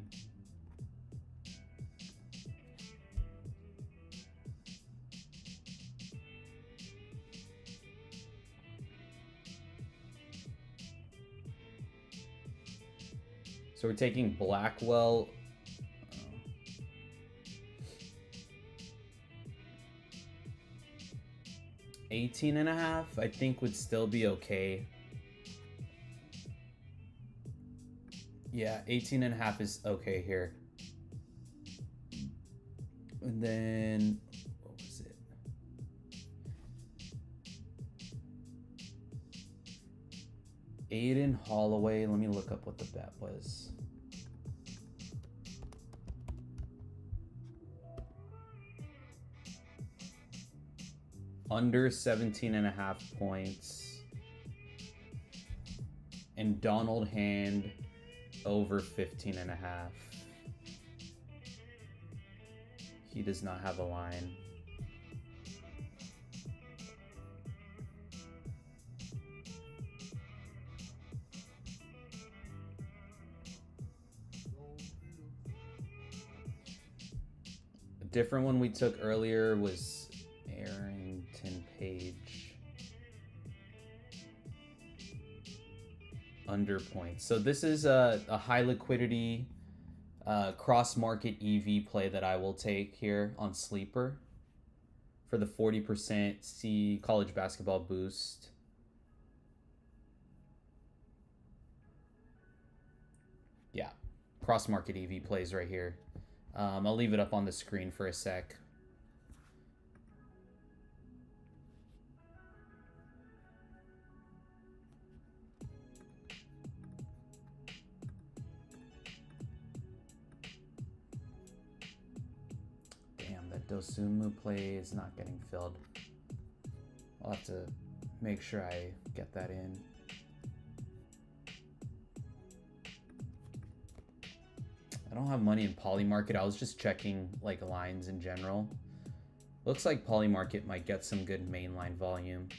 Speaker 1: So we're taking Blackwell. 18.5, I think would still be okay. Yeah, 18.5 is okay here. And then, what was it? Aiden Holloway, let me look up what the bet was. Under 17.5 points. And Donald Hand over 15.5. He does not have a line. different one we took earlier was Arrington Page. Under points. So this is a high liquidity cross market EV play that I will take here on Sleeper for the 40% C college basketball boost. Yeah, cross market EV plays right here. I'll leave it up on the screen for a sec. Damn, that Dosunmu play is not getting filled. I'll have to make sure I get that in. I don't have money in Polymarket. I was just checking like lines in general. Looks like Polymarket might get some good mainline volume.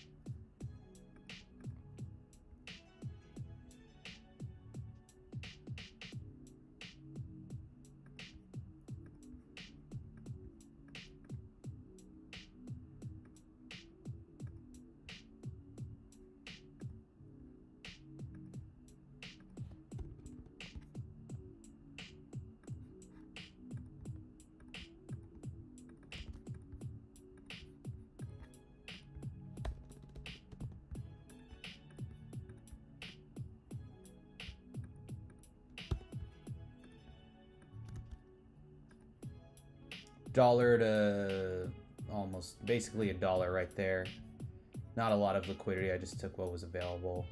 Speaker 1: $1 to almost basically $1 right there. Not a lot of liquidity. I just took what was available.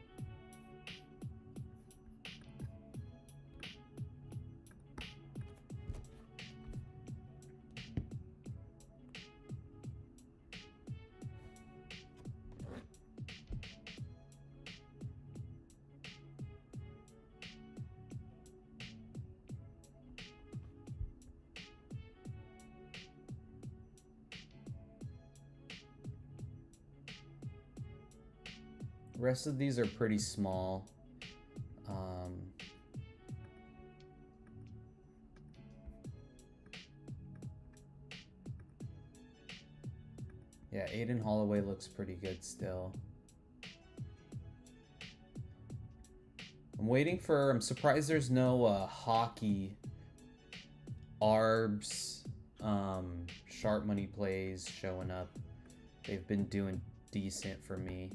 Speaker 1: The rest of these are pretty small. Yeah, Aiden Holloway looks pretty good still. I'm surprised there's no hockey ARBs sharp money plays showing up. They've been doing decent for me.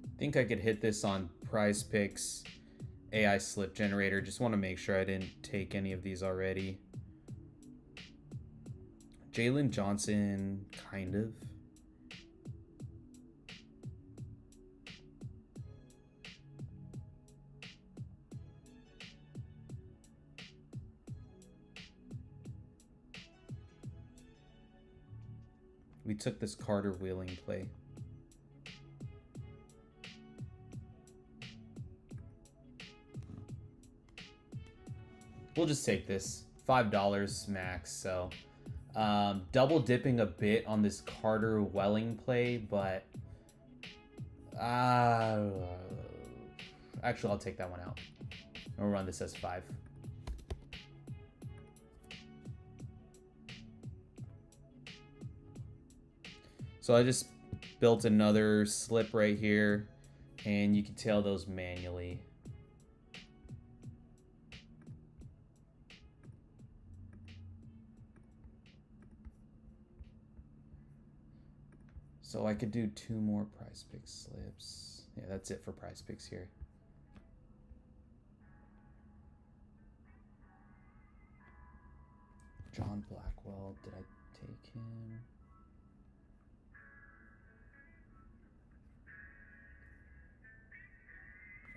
Speaker 1: I think I could hit this on Prize Picks AI slip generator. Just want to make sure I didn't take any of these already. Jalen Johnson, kind of. We took this Carter Wheeling play. We'll just take this. $5 max, so double dipping a bit on this Carter Welling play, but actually I'll take that one out. I'll run this as 5. So I just built another slip right here, and you can tail those manually. So I could do 2 more Prize Picks slips. Yeah, that's it for Prize Picks here. John Blackwell, did I take him?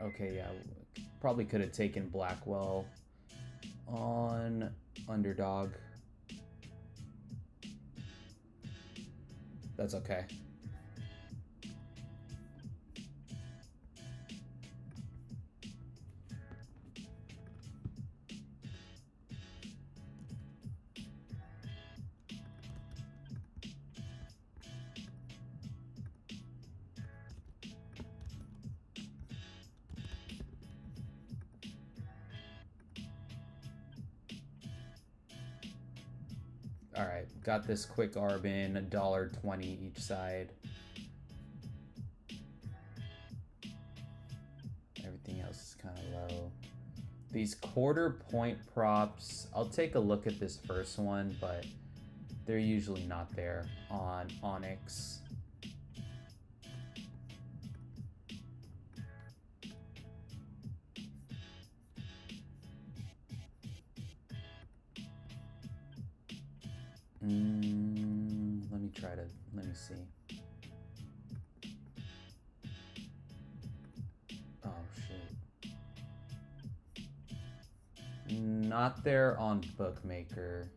Speaker 1: Okay, yeah, probably could have taken Blackwell on underdog. That's okay. Alright, got this quick Arbin, $1.20 each side. Everything else is kind of low. These quarter point props, I'll take a look at this first one, but they're usually not there on Onyx. Let me see. Oh, shoot. Not there on Bookmaker.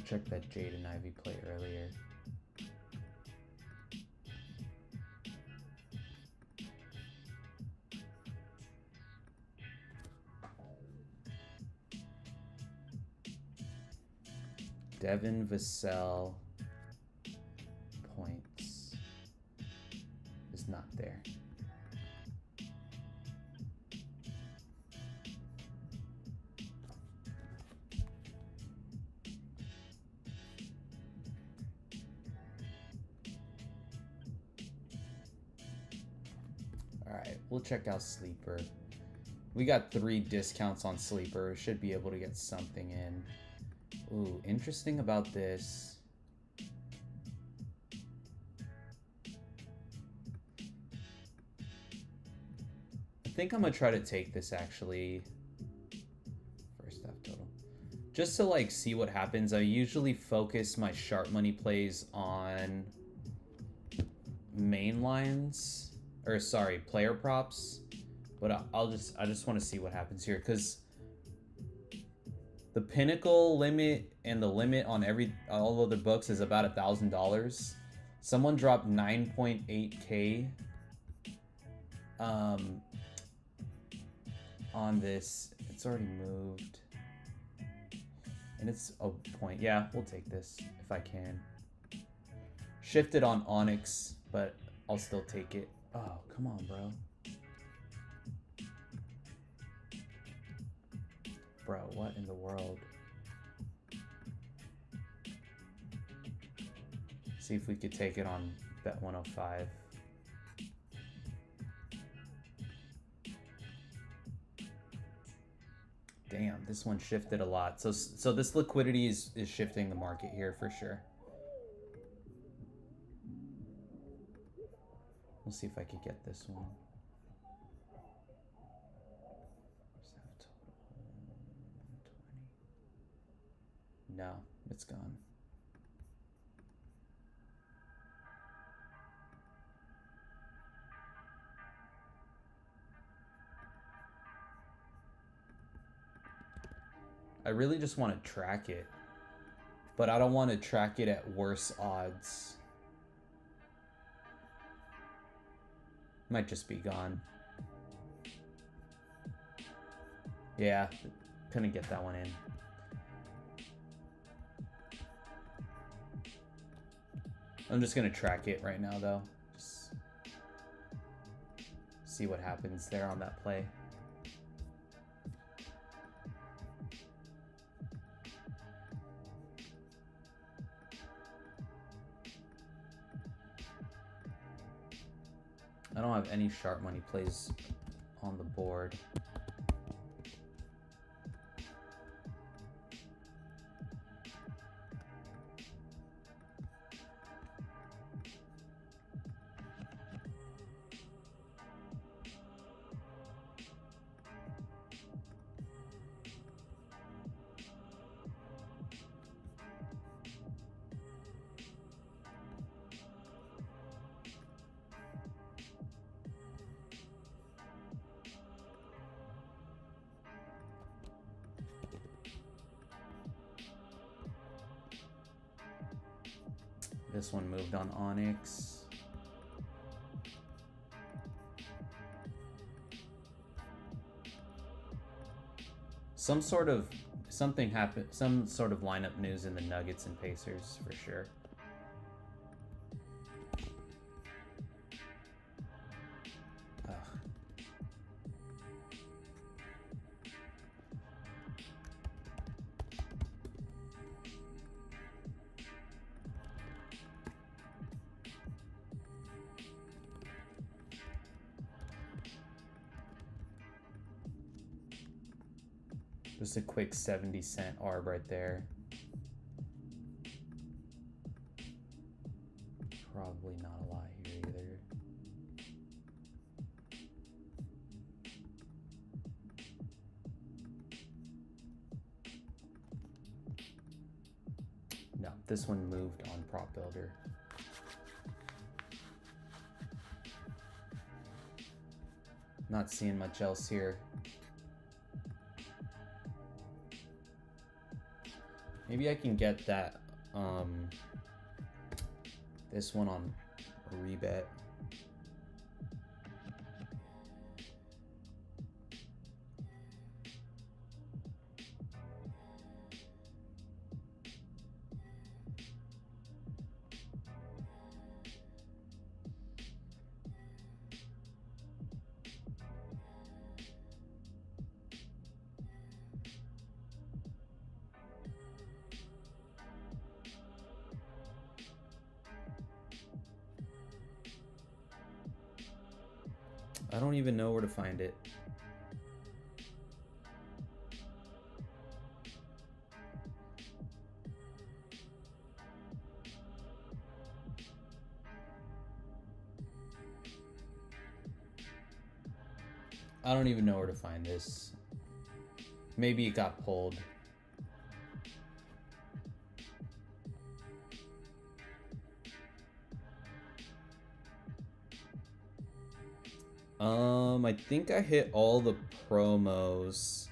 Speaker 1: Check that Jaden Ivey play earlier. Devin Vassell points is not there. Alright, we'll check out Sleeper. We got 3 discounts on Sleeper. Should be able to get something in. Ooh, interesting about this. I think I'm gonna try to take this actually. First half total. Just to like see what happens. I usually focus my sharp money plays on main lines. Or sorry, player props. But I just want to see what happens here, because the pinnacle limit and the limit on all of the books is about $1,000. Someone dropped 9.8K on this. It's already moved. And it's a point. Yeah, we'll take this if I can. Shifted on Onyx, but I'll still take it. Oh, come on, bro. Bro, what in the world? See if we could take it on Bet 105. Damn, this one shifted a lot. So this liquidity is shifting the market here for sure. We'll see if I could get this one. No, it's gone. I really just want to track it, but I don't want to track it at worse odds. Might just be gone. Yeah, couldn't get that one in. I'm just gonna track it right now though. Just see what happens there on that play. I don't have any sharp money plays on the board. This one moved on Onyx. Some sort of something happened, some sort of lineup news in the Nuggets and Pacers for sure. Just a quick 70-cent ARB right there. Probably not a lot here either. No, this one moved on Prop Builder. Not seeing much else here. Maybe I can get that, this one on a rebet. I don't even know where to find it. I don't even know where to find this. Maybe it got pulled. I think I hit all the promos.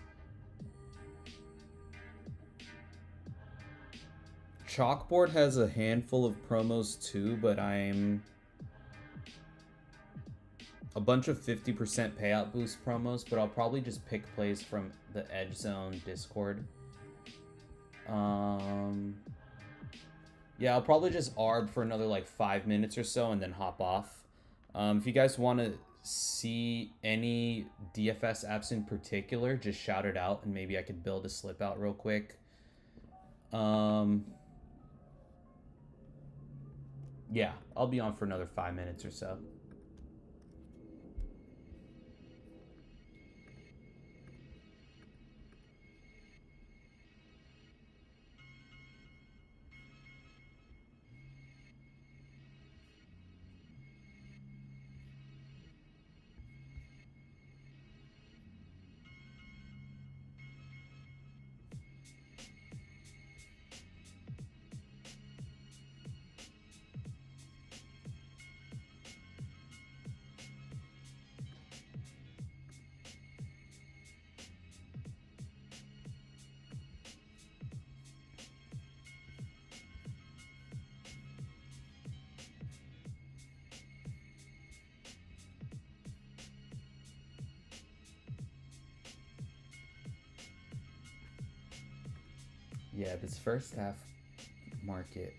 Speaker 1: Chalkboard has a handful of promos too, but I'm a bunch of 50% payout boost promos, but I'll probably just pick plays from the Edge Zone Discord. Yeah, I'll probably just ARB for another like 5 minutes or so and then hop off. If you guys want to see any DFS apps in particular, just shout it out and maybe I could build a slip out real quick. Yeah, I'll be on for another 5 minutes or so. Yeah, this first half market.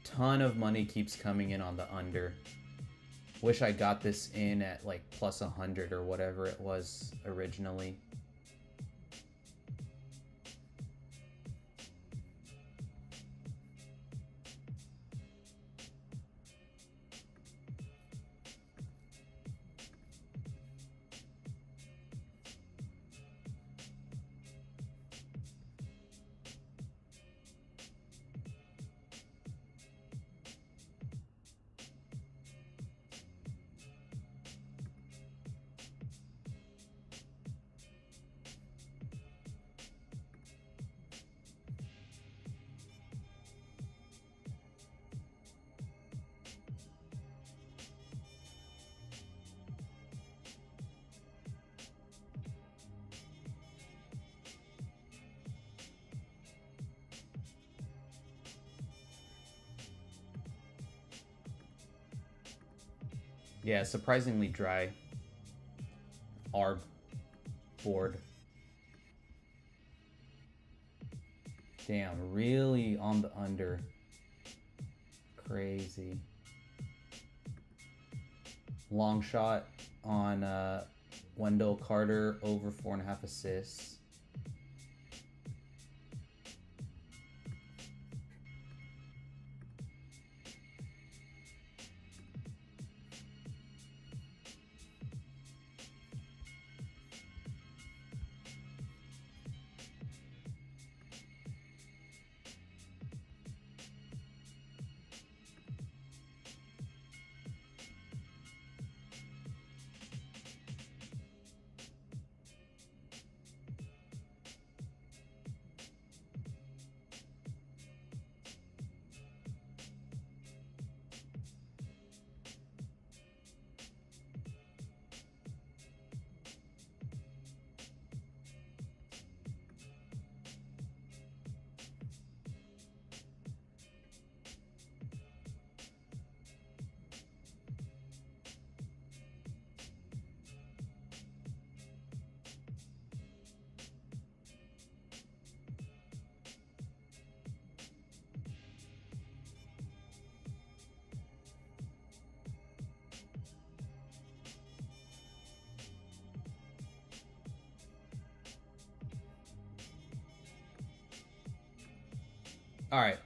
Speaker 1: Ton of money keeps coming in on the under. Wish I got this in at like plus 100 or whatever it was originally. Yeah, surprisingly dry. ARB board. Damn, really on the under. Crazy. Long shot on Wendell Carter over 4.5 assists. All right.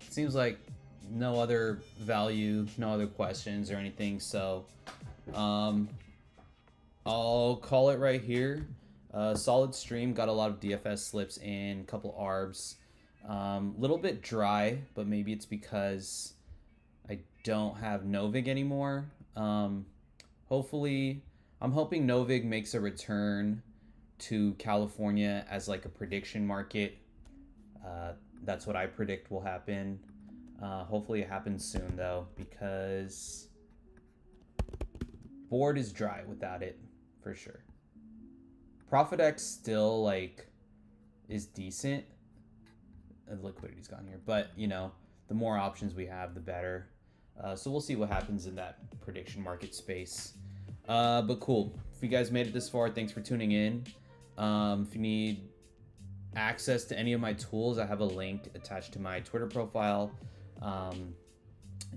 Speaker 1: Seems like no other value, no other questions or anything. So I'll call it right here. Solid stream, got a lot of DFS slips in, couple ARBs. Little bit dry, but maybe it's because I don't have Novig anymore. Hopefully, I'm hoping Novig makes a return to California as like a prediction market. That's what I predict will happen. Hopefully it happens soon though, because board is dry without it for sure. ProfitX still like is decent. The liquidity's gone here, but you know, the more options we have, the better. So we'll see what happens in that prediction market space. But cool. If you guys made it this far, thanks for tuning in. If you need access to any of my tools, I have a link attached to my Twitter profile. And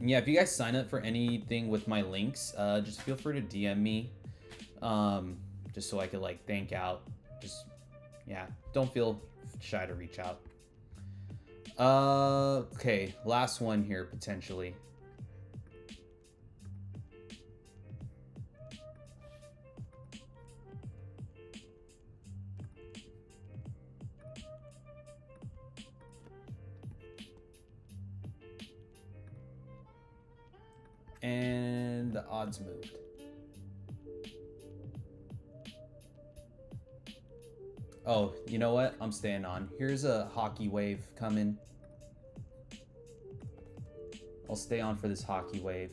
Speaker 1: yeah, if you guys sign up for anything with my links, just feel free to DM me, just so I could like thank out. Just yeah, don't feel shy to reach out. Okay, last one here potentially. And the odds moved. Oh, you know what? I'm staying on. Here's a hockey wave coming. I'll stay on for this hockey wave.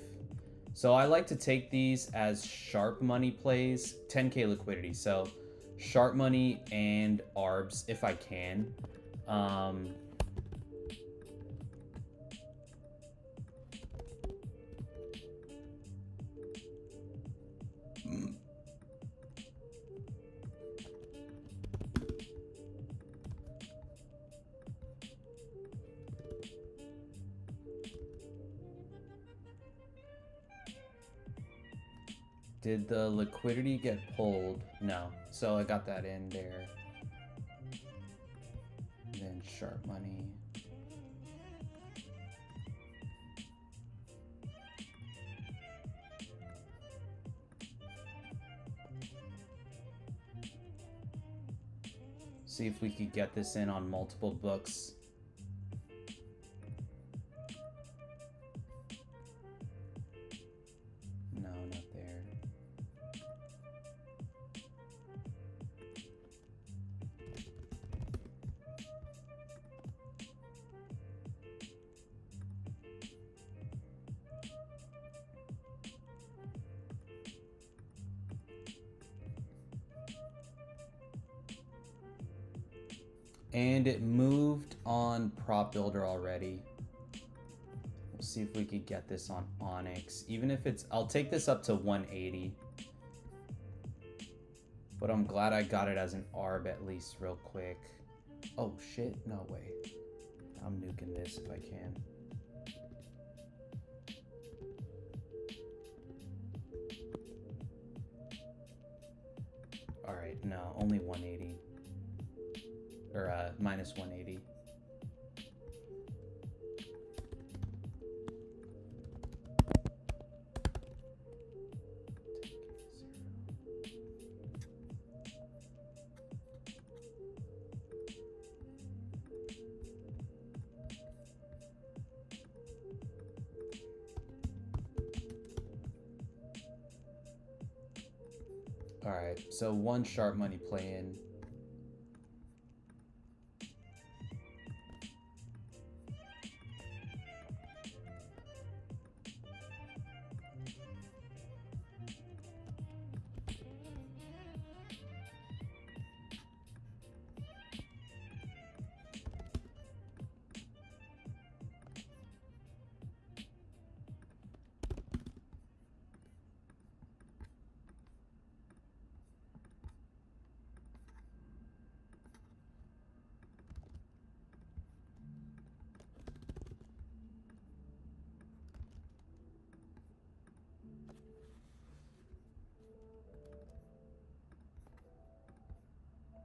Speaker 1: So I like to take these as sharp money plays, 10K liquidity. So sharp money and ARBs if I can. Did the liquidity get pulled? No. So I got that in there. And then sharp money. See if we could get this in on multiple books. No, not there. And it moved on Prop Builder already. We'll see if we could get this on Onyx. Even if it's, I'll take this up to 180. But I'm glad I got it as an ARB at least real quick. Oh shit, no way. I'm nuking this if I can. Alright, no, only 180. Or minus 180. Alright, so one sharp money play in.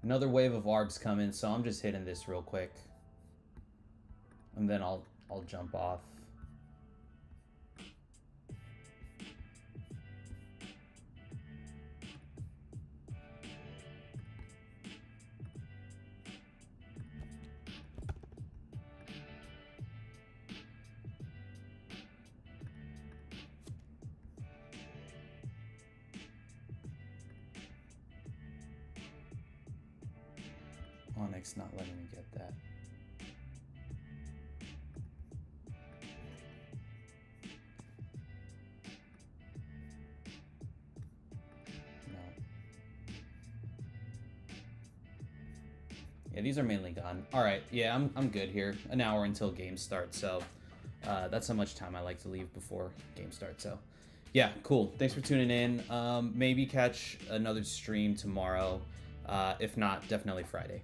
Speaker 1: Another wave of ARBs coming, so I'm just hitting this real quick. And then I'll jump off. Onyx not letting me get that. No. Yeah, these are mainly gone. All right, yeah, I'm good here. An hour until game starts, so that's how much time I like to leave before game starts. So, yeah, cool. Thanks for tuning in. Maybe catch another stream tomorrow. If not, definitely Friday.